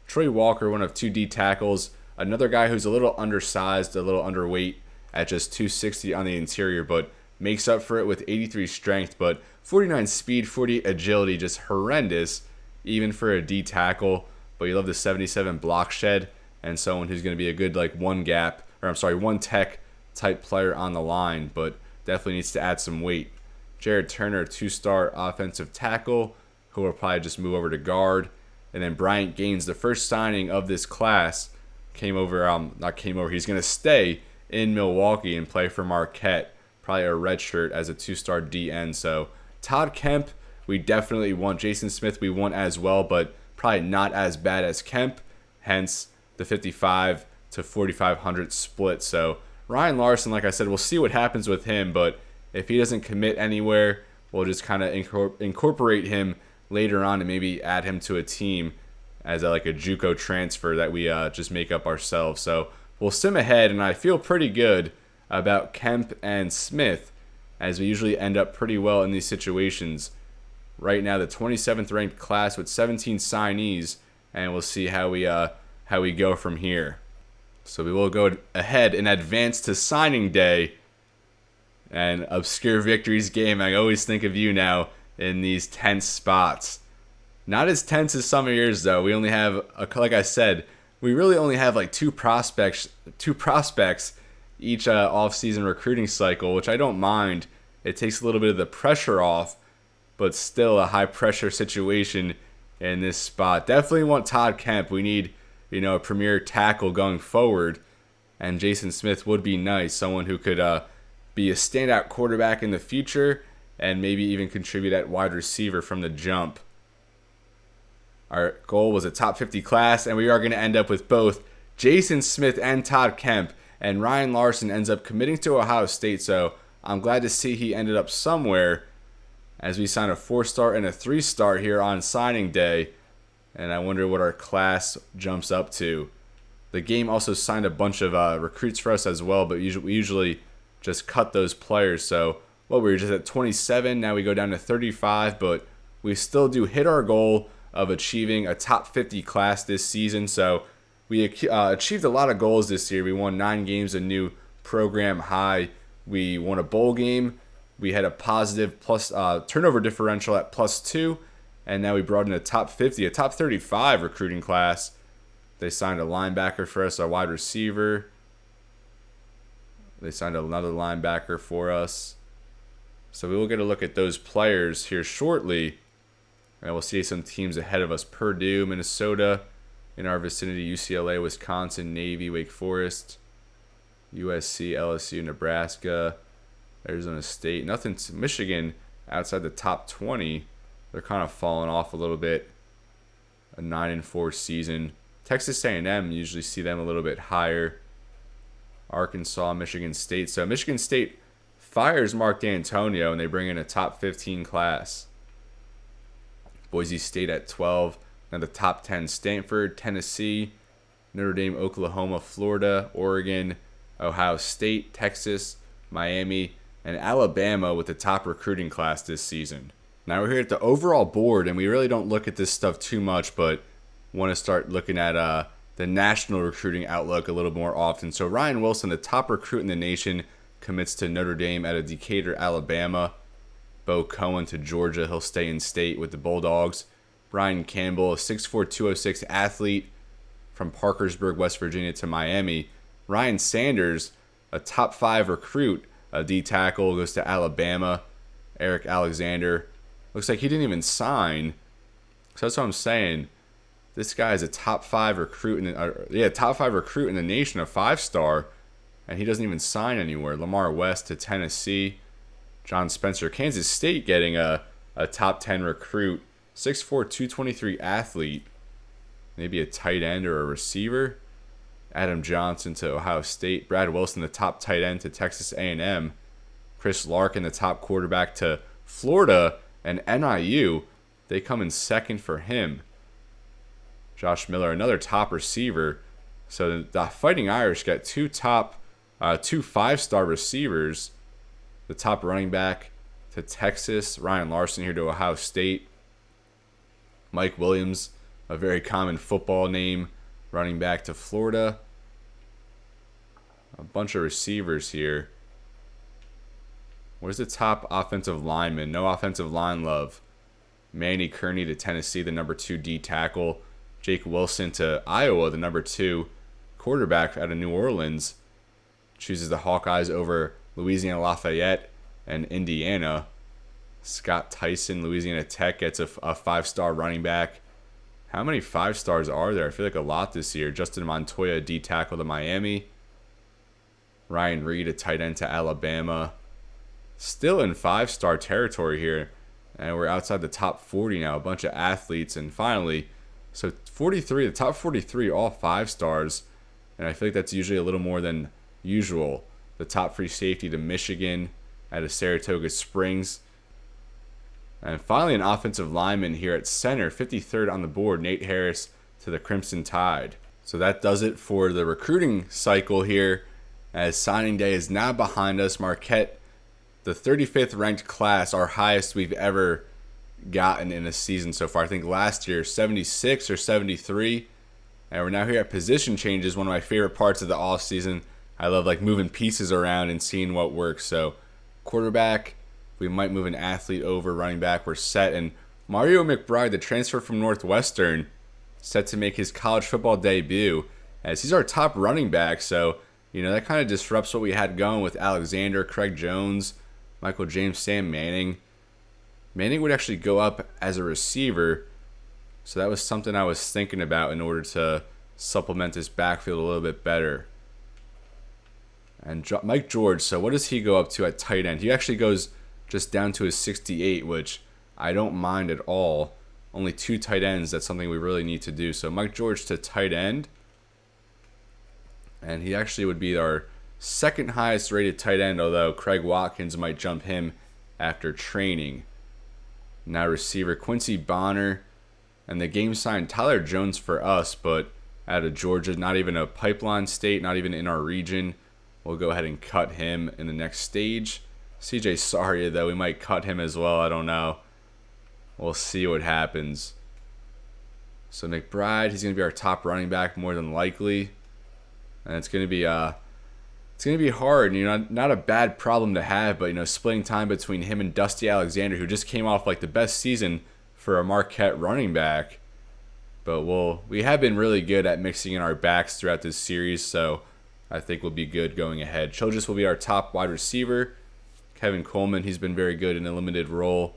Troy Walker, one of 2 D tackles, another guy who's a little undersized, a little underweight at just 260 on the interior, but makes up for it with 83 strength, but 49 speed, 40 agility, just horrendous, even for a D tackle. But you love the 77 block shed, and someone who's going to be a good one tech type player on the line, but definitely needs to add some weight. Jared Turner, 2-star offensive tackle, who will probably just move over to guard. And then Bryant Gaines, the first signing of this class, he's going to stay in Milwaukee and play for Marquette, probably a redshirt as a 2-star DN. So Todd Kemp, we definitely want. Jason Smith, we want as well, but probably not as bad as Kemp, hence the 5,500 to 4,500 split. So Ryan Larson, like I said, we'll see what happens with him, but if he doesn't commit anywhere, we'll just kind of incorporate him later on and maybe add him to a team as a JUCO transfer that we just make up ourselves. So we'll sim ahead, and I feel pretty good about Kemp and Smith, as we usually end up pretty well in these situations. Right now, the 27th ranked class with 17 signees, and we'll see how we go from here. So we will go ahead and advance to signing day. And Obscure Victories game, I always think of you now in these tense spots. Not as tense as some years, though. We only have, like I said, we really only have two prospects each off-season recruiting cycle, which I don't mind. It takes a little bit of the pressure off, but still a high-pressure situation in this spot. Definitely want Todd Kemp. We need, a premier tackle going forward, and Jason Smith would be nice, someone who could be a standout quarterback in the future and maybe even contribute at wide receiver from the jump. Our goal was a top 50 class, and we are going to end up with both Jason Smith and Todd Kemp, and Ryan Larson ends up committing to Ohio State, so I'm glad to see he ended up somewhere as we sign a 4-star and a 3-star here on signing day, and I wonder what our class jumps up to. The game also signed a bunch of recruits for us as well, but we usually just cut those players, so we were just at 27, now we go down to 35, but we still do hit our goal of achieving a top 50 class this season. So we achieved a lot of goals this year. We won 9 games, a new program high. We won a bowl game. We had a positive plus turnover differential at +2, and now we brought in a top 50, a top 35 recruiting class. They signed a linebacker for us, a wide receiver. They signed another linebacker for us. So we will get a look at those players here shortly. And we'll see some teams ahead of us. Purdue, Minnesota, in our vicinity, UCLA, Wisconsin, Navy, Wake Forest, USC, LSU, Nebraska, Arizona State. Nothing to Michigan outside the top 20. They're kind of falling off a little bit. A 9-4 season. Texas A&M, usually see them a little bit higher. Arkansas, Michigan State. So Michigan State fires Mark D'Antonio, and they bring in a top 15 class. Boise State at 12. Now the top 10, Stanford, Tennessee, Notre Dame, Oklahoma, Florida, Oregon, Ohio State, Texas, Miami, and Alabama with the top recruiting class this season. Now we're here at the overall board, and we really don't look at this stuff too much, but want to start looking at the national recruiting outlook a little more often. So Ryan Wilson, the top recruit in the nation, commits to Notre Dame out of Decatur, Alabama. Bo Cohen to Georgia. He'll stay in state with the Bulldogs. Brian Campbell, a 6'4", 206 athlete from Parkersburg, West Virginia to Miami. Ryan Sanders, a top 5 recruit, a D tackle, goes to Alabama. Eric Alexander, looks like he didn't even sign. So that's what I'm saying. This guy is a top 5 recruit in the nation, a 5-star, and he doesn't even sign anywhere. Lamar West to Tennessee. John Spencer, Kansas State, getting a top 10 recruit, 6'4", 223 athlete, maybe a tight end or a receiver. Adam Johnson to Ohio State. Brad Wilson, the top tight end to Texas A&M. Chris Larkin, the top quarterback to Florida and NIU. They come in second for him. Josh Miller, another top receiver. So the Fighting Irish got two 5-star receivers. The top running back to Texas, Ryan Larson here to Ohio State. Mike Williams, a very common football name, running back to Florida. A bunch of receivers here. Where's the top offensive lineman? No offensive line love. Manny Kearney to Tennessee, the number 2 D tackle. Jake Wilson to Iowa, the number 2 quarterback out of New Orleans. chooses the Hawkeyes over Louisiana Lafayette and Indiana. Scott Tyson, Louisiana Tech, gets a 5-star running back. How many 5-stars are there? I feel like a lot this year. Justin Montoya, D tackle to Miami. Ryan Reed, a tight end to Alabama. Still in 5-star territory here. And we're outside the top 40 now. A bunch of athletes. And finally, so 43, the top 43, all 5-stars. And I feel like that's usually a little more than usual. The top free safety to Michigan out of Saratoga Springs. And finally, an offensive lineman here at center, 53rd on the board, Nate Harris to the Crimson Tide. So that does it for the recruiting cycle here, as signing day is now behind us. Marquette, the 35th ranked class, our highest we've ever gotten in a season so far. I think last year, 76 or 73. And we're now here at position changes, one of my favorite parts of the offseason. I love like moving pieces around and seeing what works. So quarterback, we might move an athlete over. Running back, we're set. And Mario McBride, the transfer from Northwestern, set to make his college football debut, as he's our top running back. So, that kind of disrupts what we had going with Alexander, Craig Jones, Michael James, Sam Manning. Manning would actually go up as a receiver. So that was something I was thinking about in order to supplement this backfield a little bit better. And Mike George, so what does he go up to at tight end? He actually goes just down to his 68, which I don't mind at all. Only 2 tight ends, that's something we really need to do. So Mike George to tight end. And he actually would be our second highest rated tight end, although Craig Watkins might jump him after training. Now receiver, Quincy Bonner. And the game signed Tyler Jones for us, but out of Georgia, not even a pipeline state, not even in our region. We'll go ahead and cut him in the next stage. CJ Saria, though, we might cut him as well. I don't know. We'll see what happens. So McBride, he's going to be our top running back more than likely. And it's going to be hard. Not a bad problem to have, but, splitting time between him and Dusty Alexander, who just came off like the best season for a Marquette running back. But we have been really good at mixing in our backs throughout this series, so I think we'll be good going ahead. Childress will be our top wide receiver. Kevin Coleman, he's been very good in a limited role.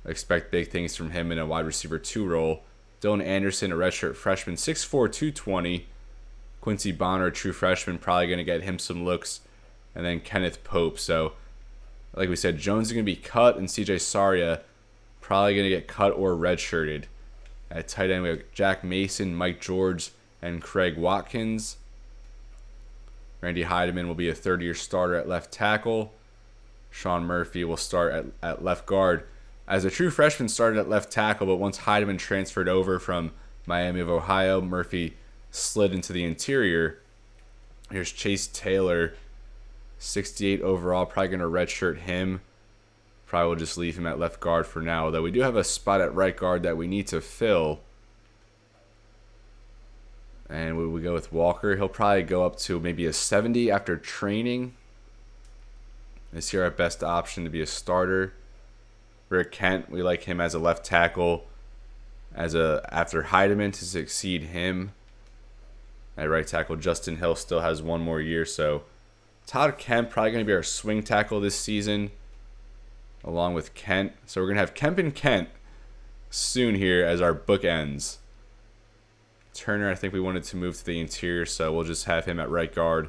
I expect big things from him in a wide receiver 2 role. Dylan Anderson, a redshirt freshman, 6'4", 220. Quincy Bonner, a true freshman, probably going to get him some looks. And then Kenneth Pope. So, like we said, Jones is going to be cut, and CJ Saria probably going to get cut or redshirted. At tight end, we have Jack Mason, Mike George, and Craig Watkins. Randy Heidemann will be a third-year starter at left tackle. Sean Murphy will start at left guard. As a true freshman, started at left tackle, but once Heidemann transferred over from Miami of Ohio, Murphy slid into the interior. Here's Chase Taylor, 68 overall, probably going to redshirt him. Probably will just leave him at left guard for now, although we do have a spot at right guard that we need to fill. And we go with Walker. He'll probably go up to maybe a 70 after training. Is here our best option to be a starter. Rick Kent, we like him as a left tackle. After Heidemann to succeed him. At right tackle, Justin Hill still has 1 more year, so Todd Kemp probably going to be our swing tackle this season, along with Kent. So we're going to have Kemp and Kent soon here as our bookends. Turner, I think we wanted to move to the interior, so we'll just have him at right guard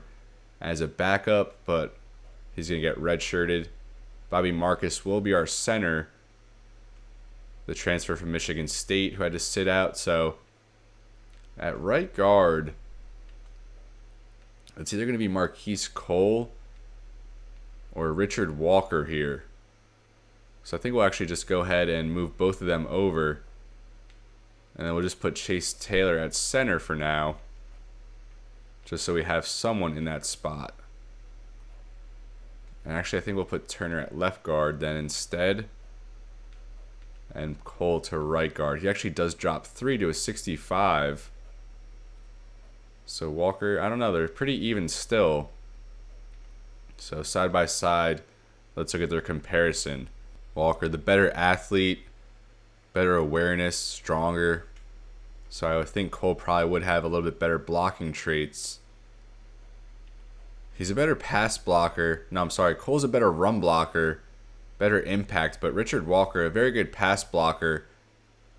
as a backup, but he's going to get redshirted. Bobby Marcus will be our center, the transfer from Michigan State who had to sit out. So at right guard, it's either going to be Marquise Cole or Richard Walker here. So I think we'll actually just go ahead and move both of them over. And then we'll just put Chase Taylor at center for now, just so we have someone in that spot. And actually, I think we'll put Turner at left guard then instead. And Cole to right guard. He actually does drop 3 to a 65. So Walker, I don't know, they're pretty even still. So side by side, let's look at their comparison. Walker, the better athlete, better awareness, stronger. So I would think Cole probably would have a little bit better blocking traits. He's a better pass blocker. No, I'm sorry. Cole's a better run blocker, better impact. But Richard Walker, a very good pass blocker.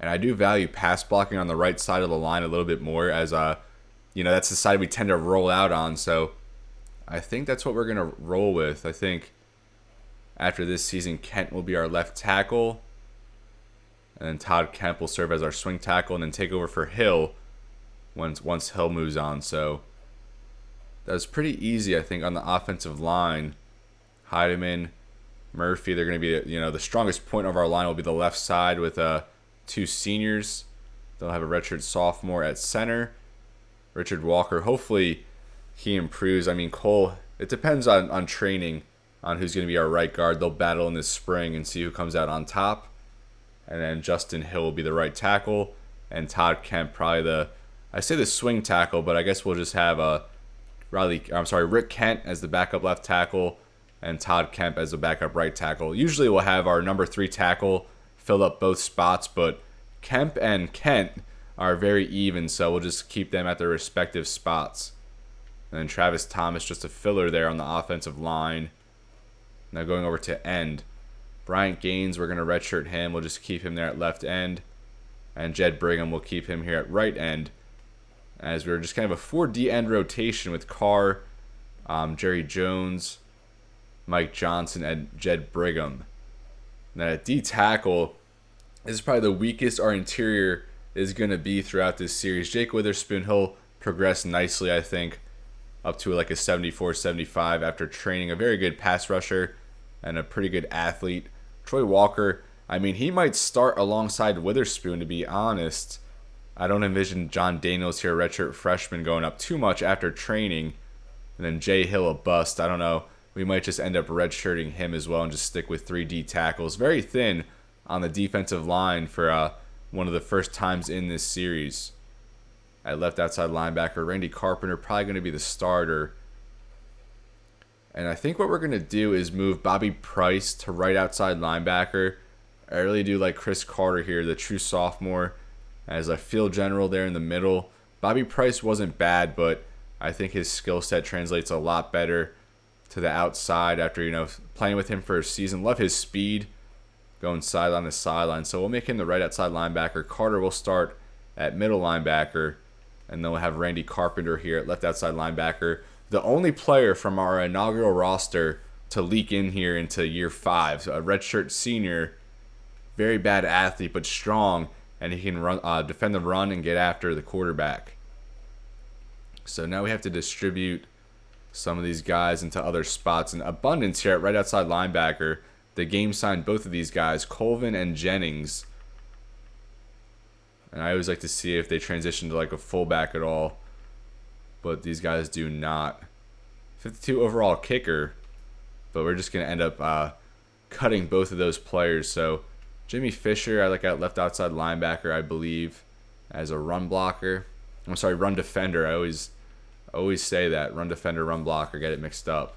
And I do value pass blocking on the right side of the line a little bit more as, that's the side we tend to roll out on. So I think that's what we're going to roll with. I think after this season, Kent will be our left tackle. And then Todd Kemp will serve as our swing tackle and then take over for Hill once Hill moves on. So that was pretty easy, I think, on the offensive line. Heidemann, Murphy, they're going to be, the strongest point of our line will be the left side with two seniors. They'll have a redshirt sophomore at center. Richard Walker, hopefully he improves. I mean, Cole, it depends on training on who's going to be our right guard. They'll battle in this spring and see who comes out on top. And then Justin Hill will be the right tackle. And Todd Kemp, probably the swing tackle, but I guess we'll just have Rick Kent as the backup left tackle and Todd Kemp as the backup right tackle. Usually we'll have our number 3 tackle fill up both spots, but Kemp and Kent are very even, so we'll just keep them at their respective spots. And then Travis Thomas, just a filler there on the offensive line. Now going over to end. Bryant Gaines, we're going to redshirt him. We'll just keep him there at left end. And Jed Brigham, we'll keep him here at right end. As we're just kind of a 4D end rotation with Carr, Jerry Jones, Mike Johnson, and Jed Brigham. And then at D tackle, this is probably the weakest our interior is going to be throughout this series. Jake Witherspoon, he'll progress nicely, I think, up to like a 74-75 after training. A very good pass rusher and a pretty good athlete. Troy Walker, I mean, he might start alongside Witherspoon, to be honest. I don't envision John Daniels here, redshirt freshman, going up too much after training. And then Jay Hill, a bust. I don't know. We might just end up redshirting him as well and just stick with 3D tackles. Very thin on the defensive line for one of the first times in this series. At left outside linebacker, Randy Carpenter, probably going to be the starter. And I think what we're going to do is move Bobby Price to right outside linebacker. I really do like Chris Carter here, the true sophomore, as a field general there in the middle. Bobby Price wasn't bad, but I think his skill set translates a lot better to the outside after, playing with him for a season. Love his speed going sideline to sideline. So we'll make him the right outside linebacker. Carter will start at middle linebacker. And then we'll have Randy Carpenter here at left outside linebacker. The only player from our inaugural roster to leak in here into year 5. So a redshirt senior, very bad athlete, but strong. And he can run, defend the run and get after the quarterback. So now we have to distribute some of these guys into other spots. And abundance here at right outside linebacker. The game signed both of these guys, Colvin and Jennings. And I always like to see if they transition to like a fullback at all. But these guys do not. 52 overall kicker. But we're just going to end up cutting both of those players. So Jimmy Fisher, I like at left outside linebacker, I believe, as a run blocker. I'm sorry, run defender. I always say that. Run defender, run blocker. Get it mixed up.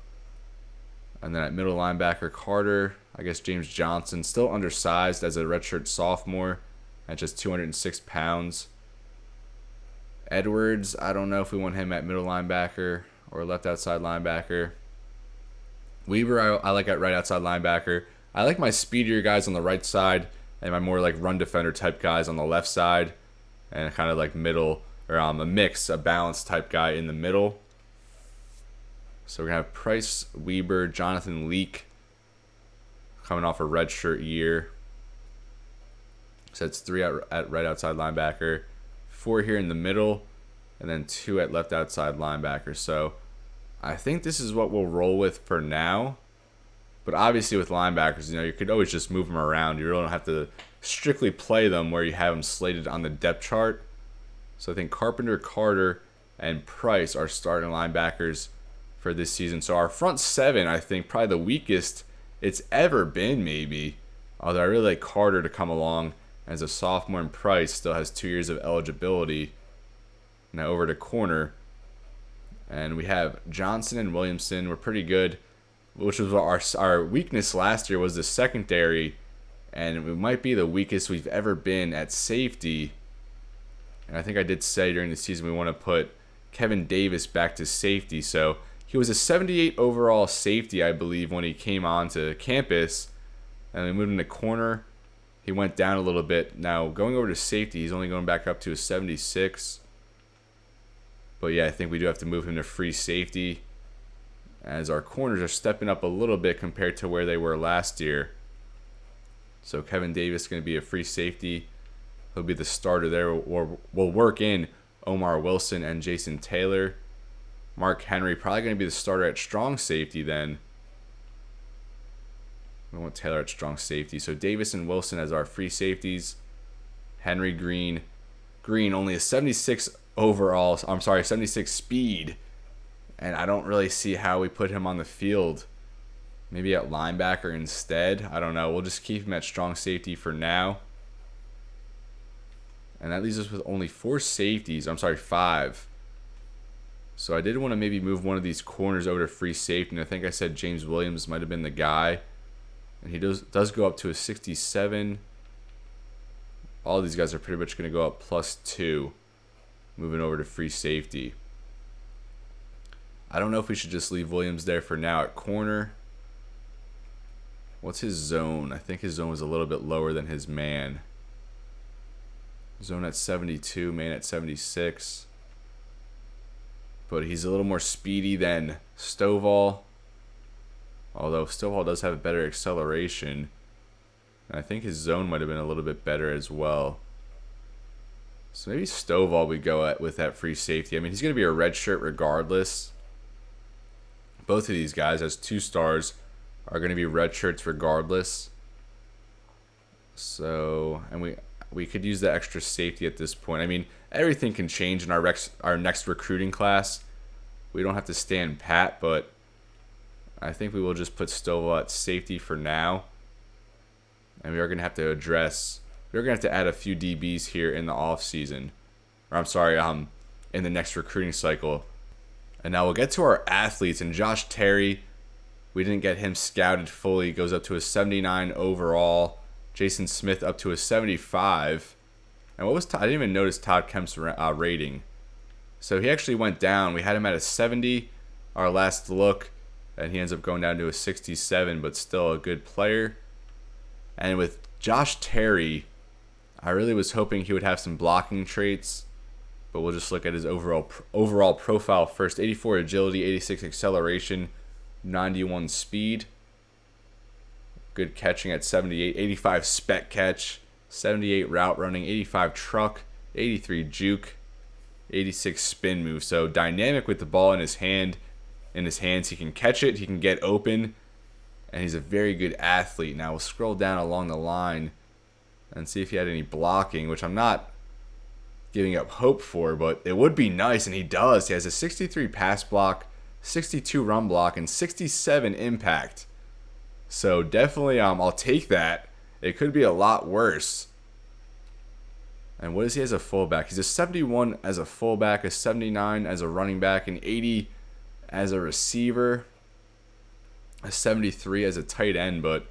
And then at middle linebacker, Carter. I guess James Johnson, still undersized as a redshirt sophomore at just 206 pounds. Edwards, I don't know if we want him at middle linebacker or left outside linebacker. Weaver, I like at right outside linebacker. I like my speedier guys on the right side and my more like run defender type guys on the left side. And kind of like middle, or a mix, a balanced type guy in the middle. So we're going to have Price, Weber, Jonathan Leak coming off a redshirt year. So it's 3 at right outside linebacker, 4 here in the middle, and then 2 at left outside linebacker. So I think this is what we'll roll with for now. But obviously with linebackers, you could always just move them around. You really don't have to strictly play them where you have them slated on the depth chart. So I think Carpenter, Carter, and Price are starting linebackers for this season. So our front 7, I think, probably the weakest it's ever been, maybe. Although I really like Carter to come along as a sophomore, and Price still has 2 years of eligibility. Now over to corner. And we have Johnson and Williamson. We're pretty good, which was our weakness last year was the secondary. And we might be the weakest we've ever been at safety. And I think I did say during the season we want to put Kevin Davis back to safety. So He was a 78 overall safety, I believe, when he came onto campus. And we moved him to corner. He went down a little bit. Now, going over to safety, he's only going back up to a 76. But yeah, I think we do have to move him to free safety, as our corners are stepping up a little bit compared to where they were last year. So Kevin Davis is going to be a free safety. He'll be the starter there. Or we'll work in Omar Wilson and Jason Taylor. Mark Henry probably going to be the starter at strong safety then. We want Taylor at strong safety. So Davis and Wilson as our free safeties. Henry, Green. Green only a 76 overall. 76 speed. And I don't really see how we put him on the field. Maybe at linebacker instead. I don't know. We'll just keep him at strong safety for now. And that leaves us with only 5. So I did want to maybe move one of these corners over to free safety. And I think I said James Williams might have been the guy. And he does go up to a 67. All these guys are pretty much going to go up +2. Moving over to free safety. I don't know if we should just leave Williams there for now at corner. What's his zone? I think his zone was a little bit lower than his man. Zone at 72, man at 76. But he's a little more speedy than Stovall. Although Stovall does have a better acceleration. And I think his zone might have been a little bit better as well. So maybe Stovall we go with that free safety. I mean, he's going to be a red shirt regardless. Both of these guys, as 2 stars, are going to be red shirts regardless. So, and we could use the extra safety at this point. I mean, everything can change in our next recruiting class. We don't have to stand pat, but I think we will just put Stovall at safety for now. And we are going to have to we're going to have to add a few DBs here in the offseason. Or I'm sorry, in the next recruiting cycle. And now we'll get to our athletes. And Josh Terry, we didn't get him scouted fully. He goes up to a 79 overall. Jason Smith up to a 75. And what was I didn't even notice Todd Kemp's rating. So he actually went down. We had him at a 70, our last look. And he ends up going down to a 67, but still a good player. And with Josh Terry, I really was hoping he would have some blocking traits. But we'll just look at his overall profile first. 84 agility, 86 acceleration, 91 speed. Good catching at 78. 85 spec catch, 78 route running, 85 truck, 83 juke, 86 spin move. So dynamic with the ball in his hands. He can catch it, he can get open, and he's a very good athlete. Now we'll scroll down along the line and see if he had any blocking, which I'm not giving up hope for, but it would be nice, and he does. He has a 63 pass block, 62 run block, and 67 impact. So definitely, I'll take that. It could be a lot worse. And what is he as a fullback? He's a 71 as a fullback, a 79 as a running back, an 80 as a receiver, a 73 as a tight end, but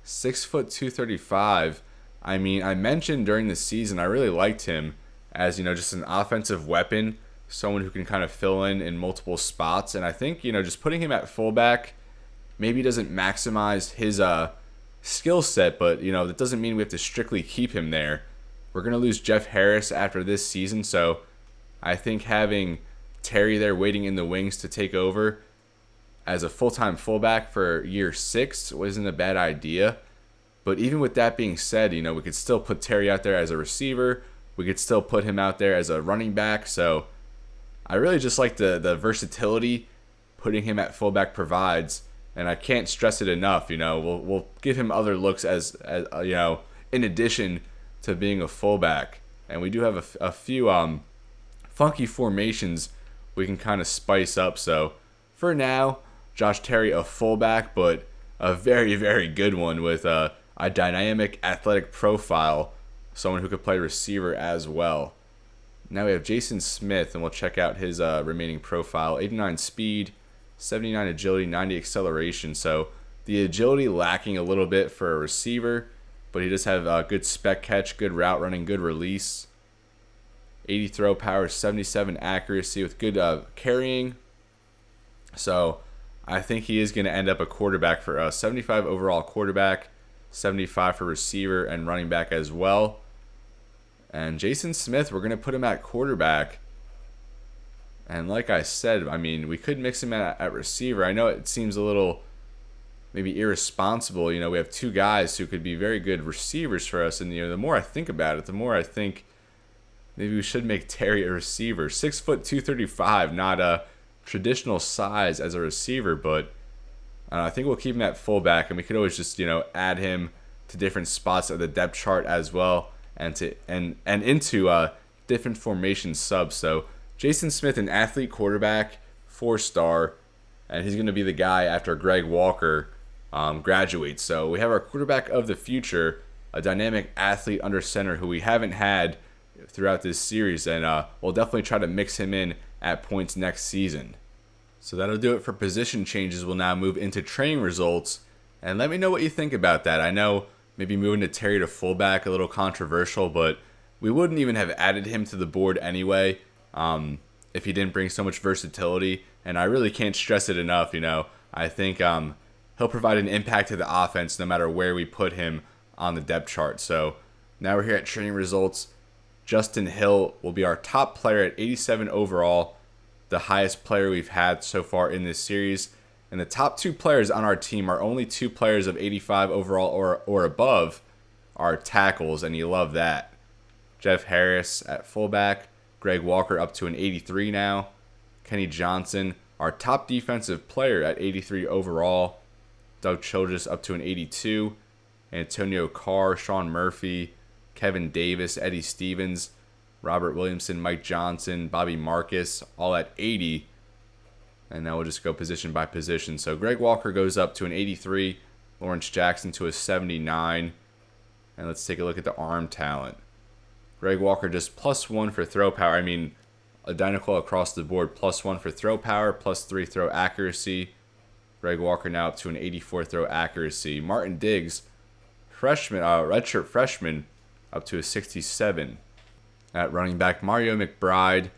6 foot 235. I mean, I mentioned during the season I really liked him as, just an offensive weapon, someone who can kind of fill in multiple spots. And I think, just putting him at fullback maybe doesn't maximize his skill set, but, that doesn't mean we have to strictly keep him there. We're going to lose Jeff Harris after this season, so I think having Terry there waiting in the wings to take over as a full-time fullback for year 6 wasn't a bad idea. But even with that being said, we could still put Terry out there as a receiver. We could still put him out there as a running back. So I really just like the versatility putting him at fullback provides. And I can't stress it enough. We'll give him other looks as in addition to being a fullback. And we do have a few funky formations we can kind of spice up. So for now, Josh Terry a fullback, but a very, very good one with a dynamic athletic profile, someone who could play receiver as well. Now we have Jason Smith, and we'll check out his remaining profile. 89 speed, 79 agility, 90 acceleration. So the agility lacking a little bit for a receiver, but he does have good spec catch, good route running, good release. 80 throw power, 77 accuracy with good carrying. So I think he is going to end up a quarterback for us. 75 overall quarterback, 75 for receiver and running back as well. And Jason Smith, we're going to put him at quarterback. And like I said, I mean, we could mix him at receiver. I know it seems a little maybe irresponsible. We have two guys who could be very good receivers for us. And, the more I think about it, the more I think maybe we should make Terry a receiver. 6 foot 235, not a traditional size as a receiver, but I think we'll keep him at fullback, and we could always just add him to different spots of the depth chart as well, and into different formation subs. So Jason Smith, an athlete quarterback, 4-star, and he's going to be the guy after Greg Walker graduates. So we have our quarterback of the future, a dynamic athlete under center who we haven't had throughout this series, and we'll definitely try to mix him in at points next season. So that'll do it for position changes. We'll now move into training results, and let me know what you think about that. I know maybe moving to Terry to fullback a little controversial, but we wouldn't even have added him to the board anyway if he didn't bring so much versatility, and I really can't stress it enough. I think he'll provide an impact to the offense no matter where we put him on the depth chart. So now we're here at training results. Justin Hill will be our top player at 87 overall, the highest player we've had so far in this series. And the top two players on our team are only two players of 85 overall or above are tackles, and you love that. Jeff Harris at fullback, Greg Walker up to an 83 now. Kenny Johnson, our top defensive player at 83 overall. Doug Childress up to an 82. Antonio Carr, Sean Murphy, Kevin Davis, Eddie Stevens, Robert Williamson, Mike Johnson, Bobby Marcus, all at 80. And now we'll just go position by position. So Greg Walker goes up to an 83, Lawrence Jackson to a 79. And let's take a look at the arm talent. Greg Walker just +1 for throw power. I mean, identical across the board. +1 for throw power, +3 throw accuracy. Greg Walker now up to an 84 throw accuracy. Martin Diggs, redshirt freshman, up to a 67. At running back, Mario McBride,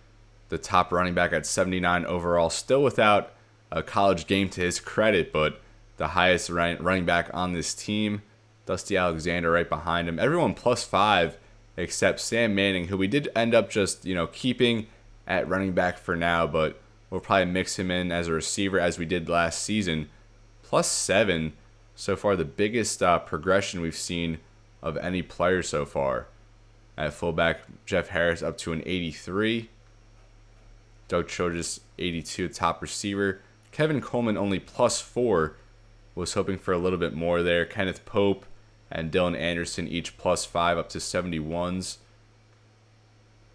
the top running back at 79 overall, still without a college game to his credit, but the highest running back on this team. Dusty Alexander right behind him. Everyone +5 except Sam Manning, who we did end up just keeping at running back for now, but we'll probably mix him in as a receiver as we did last season. +7, so far the biggest progression we've seen of any player so far. At fullback, Jeff Harris up to an 83. Doug Childress, 82, top receiver. Kevin Coleman only +4. Was hoping for a little bit more there. Kenneth Pope and Dylan Anderson each +5 up to 71s.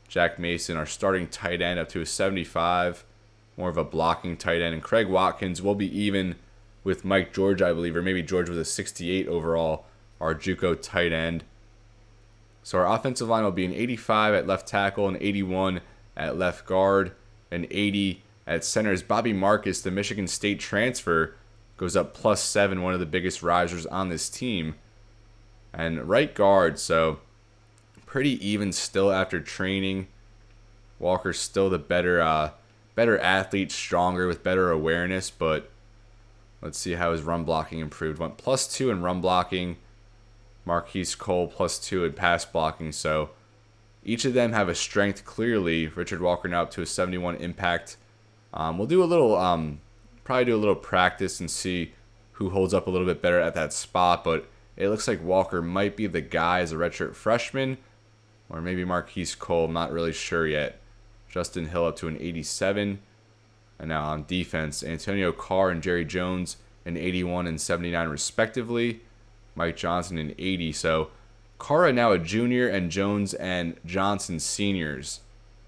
Jack Mason, our starting tight end, up to a 75. More of a blocking tight end. And Craig Watkins will be even with Mike George, I believe, or maybe George with a 68 overall, our JUCO tight end. So our offensive line will be an 85 at left tackle, an 81 at left guard, an 80 at center. As Bobby Marcus, the Michigan State transfer, goes up +7, one of the biggest risers on this team. And right guard, so pretty even still after training. Walker's still the better athlete, stronger with better awareness, but let's see how his run blocking improved. Went +2 in run blocking. Marquise Cole +2 in pass blocking. So each of them have a strength clearly. Richard Walker now up to a 71 impact. We'll do a little, probably do a little practice and see who holds up a little bit better at that spot. But it looks like Walker might be the guy as a redshirt freshman, or maybe Marquise Cole. I'm not really sure yet. Justin Hill up to an 87. And now on defense, Antonio Carr and Jerry Jones an 81 and 79 respectively. Mike Johnson an 80. So Carr now a junior, and Jones and Johnson seniors.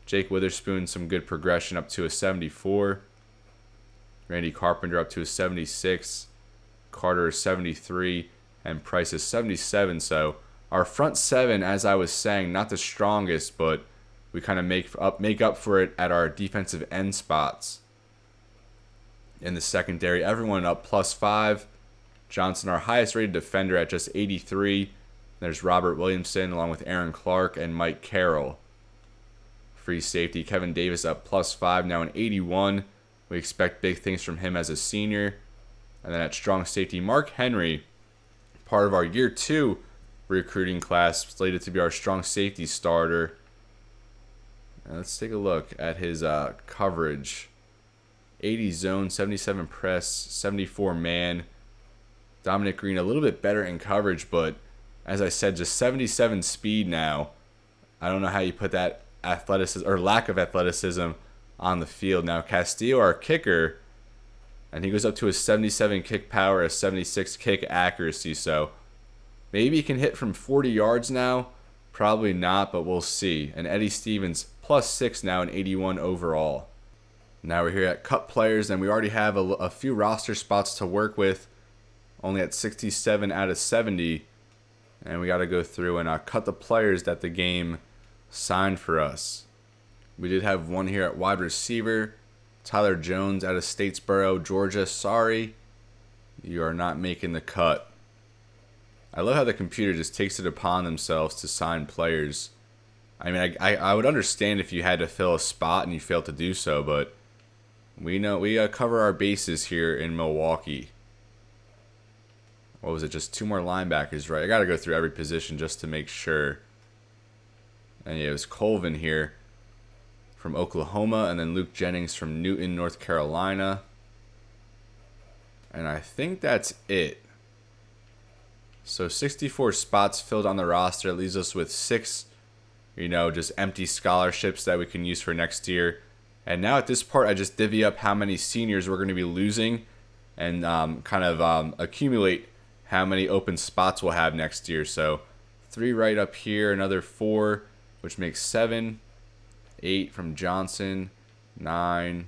Jake Witherspoon, some good progression, up to a 74. Randy Carpenter up to a 76. Carter is 73. And Price is 77. So our front seven, as I was saying, not the strongest, but we kind of make up for it at our defensive end spots. In the secondary, everyone up +5. Johnson, our highest rated defender, at just 83. There's Robert Williamson along with Aaron Clark and Mike Carroll. Free safety, Kevin Davis up +5, now an 81. We expect big things from him as a senior. And then at strong safety, Mark Henry, part of our year 2 recruiting class, slated to be our strong safety starter. And let's take a look at his coverage. 80 zone, 77 press, 74 man. Dominic Green a little bit better in coverage, but as I said, just 77 speed now. I don't know how you put that athleticism or lack of athleticism on the field. Now Castillo, our kicker, and he goes up to a 77 kick power, a 76 kick accuracy. So maybe he can hit from 40 yards now. Probably not, but we'll see. And Eddie Stevens +6 now and 81 overall. Now we're here at cut players, and we already have a few roster spots to work with. Only at 67 out of 70. And we got to go through and cut the players that the game signed for us. We did have one here at wide receiver. Tyler Jones out of Statesboro, Georgia. Sorry, you are not making the cut. I love how the computer just takes it upon themselves to sign players. I mean, I would understand if you had to fill a spot and you failed to do so, but we know we cover our bases here in Milwaukee. What was it? Just 2 more linebackers, right? I got to go through every position just to make sure. And yeah, it was Colvin here from Oklahoma, and then Luke Jennings from Newton, North Carolina. And I think that's it. So 64 spots filled on the roster. It leaves us with 6, just empty scholarships that we can use for next year. And now at this part, I just divvy up how many seniors we're going to be losing and accumulate how many open spots we'll have next year. So 3 right up here, another 4, which makes 7, 8 from Johnson, 9,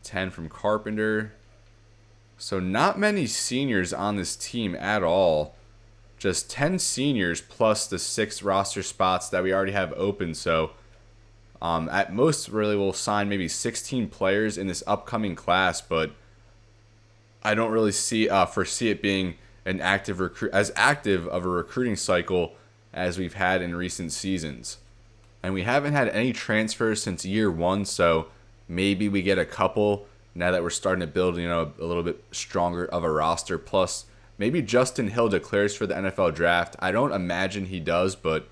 10 from Carpenter. So not many seniors on this team at all. Just 10 seniors plus the 6 roster spots that we already have open. So at most, really, we'll sign maybe 16 players in this upcoming class, but I don't really foresee it being as active of a recruiting cycle as we've had in recent seasons. And we haven't had any transfers since year 1, so maybe we get a couple now that we're starting to build, a little bit stronger of a roster. Plus, maybe Justin Hill declares for the NFL draft. I don't imagine he does, but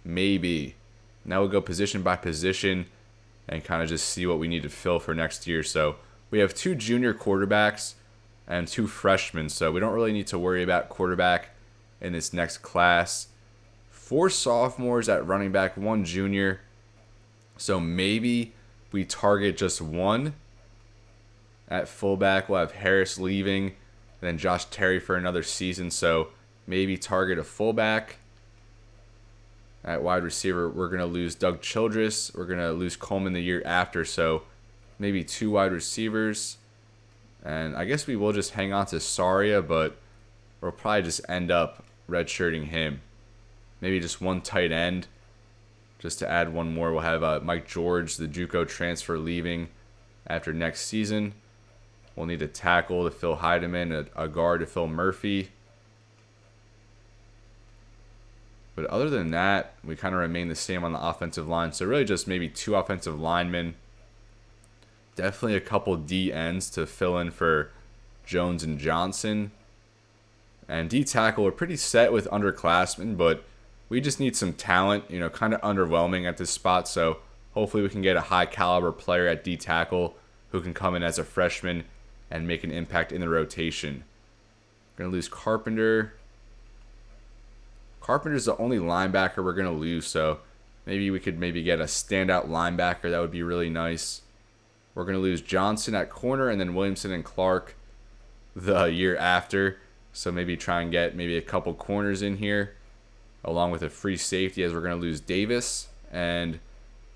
maybe. Now we'll go position by position and kind of just see what we need to fill for next year. So we have 2 junior quarterbacks and 2 freshmen, so we don't really need to worry about quarterback in this next class. 4 sophomores at running back, 1 junior. So maybe we target just 1. At fullback, we'll have Harris leaving, and then Josh Terry for another season. So maybe target a fullback. At wide receiver, we're going to lose Doug Childress. We're going to lose Coleman the year after. So maybe 2 wide receivers. And I guess we will just hang on to Saria, but we'll probably just end up redshirting him. Maybe just 1 tight end. Just to add 1 more, we'll have Mike George, the JUCO transfer, leaving after next season. We'll need a tackle to fill Heidemann, a guard to fill Murphy. But other than that, we kind of remain the same on the offensive line. So really just maybe 2 offensive linemen. Definitely a couple D ends to fill in for Jones and Johnson. And D tackle, we're pretty set with underclassmen, but we just need some talent, kind of underwhelming at this spot. So hopefully we can get a high caliber player at D tackle who can come in as a freshman and make an impact in the rotation. We're going to lose Carpenter. Carpenter's the only linebacker we're going to lose, so maybe we could get a standout linebacker. That would be really nice. We're going to lose Johnson at corner and then Williamson and Clark the year after. So maybe try and get maybe a couple corners in here along with a free safety, as we're going to lose Davis and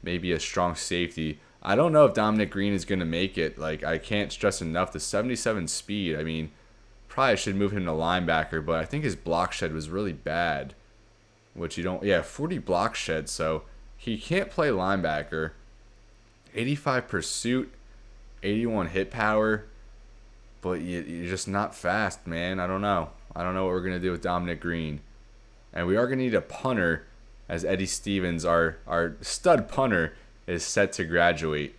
maybe a strong safety. I don't know if Dominic Green is going to make it. I can't stress enough the 77 speed. I mean, probably should move him to linebacker, but I think his block shed was really bad. 40 block shed, so he can't play linebacker. 85 pursuit, 81 hit power, but you're just not fast, man. I don't know what we're going to do with Dominic Green. And we are going to need a punter, as Eddie Stevens, our stud punter, is set to graduate.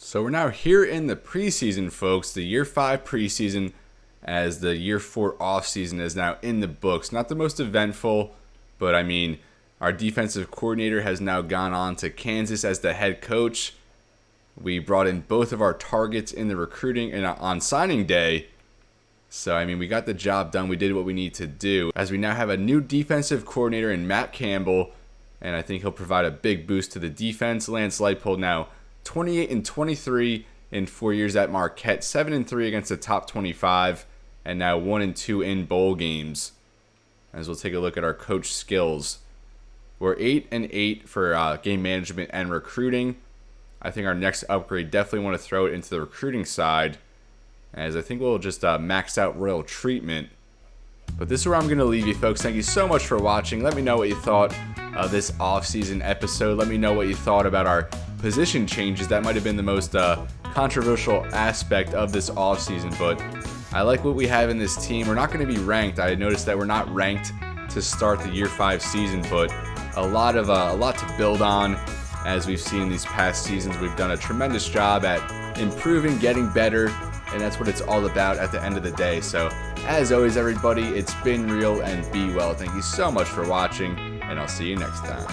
So we're now here in the preseason, folks, the year 5 preseason, as the year 4 offseason is now in the books. Not the most eventful, but I mean, our defensive coordinator has now gone on to Kansas as the head coach. We brought in both of our targets in the recruiting and on signing day. So, I mean, we got the job done. We did what we need to do, as we now have a new defensive coordinator in Matt Campbell, and I think he'll provide a big boost to the defense. Lance Leipold now 28-23 in 4 years at Marquette, 7-3 against the top 25, and now 1-2 in bowl games. As we'll take a look at our coach skills. We're 8-8 for game management and recruiting. I think our next upgrade, definitely want to throw it into the recruiting side, as I think we'll just max out royal treatment. But this is where I'm going to leave you, folks. Thank you so much for watching. Let me know what you thought of this off-season episode. Let me know what you thought about our position changes. That might have been the most controversial aspect of this off-season, but I like what we have in this team. We're not going to be ranked. I noticed that we're not ranked to start the year 5 season, but a lot to build on. As we've seen these past seasons, we've done a tremendous job at improving, getting better, and that's what it's all about at the end of the day. So, as always, everybody, it's been real and be well. Thank you so much for watching, and I'll see you next time.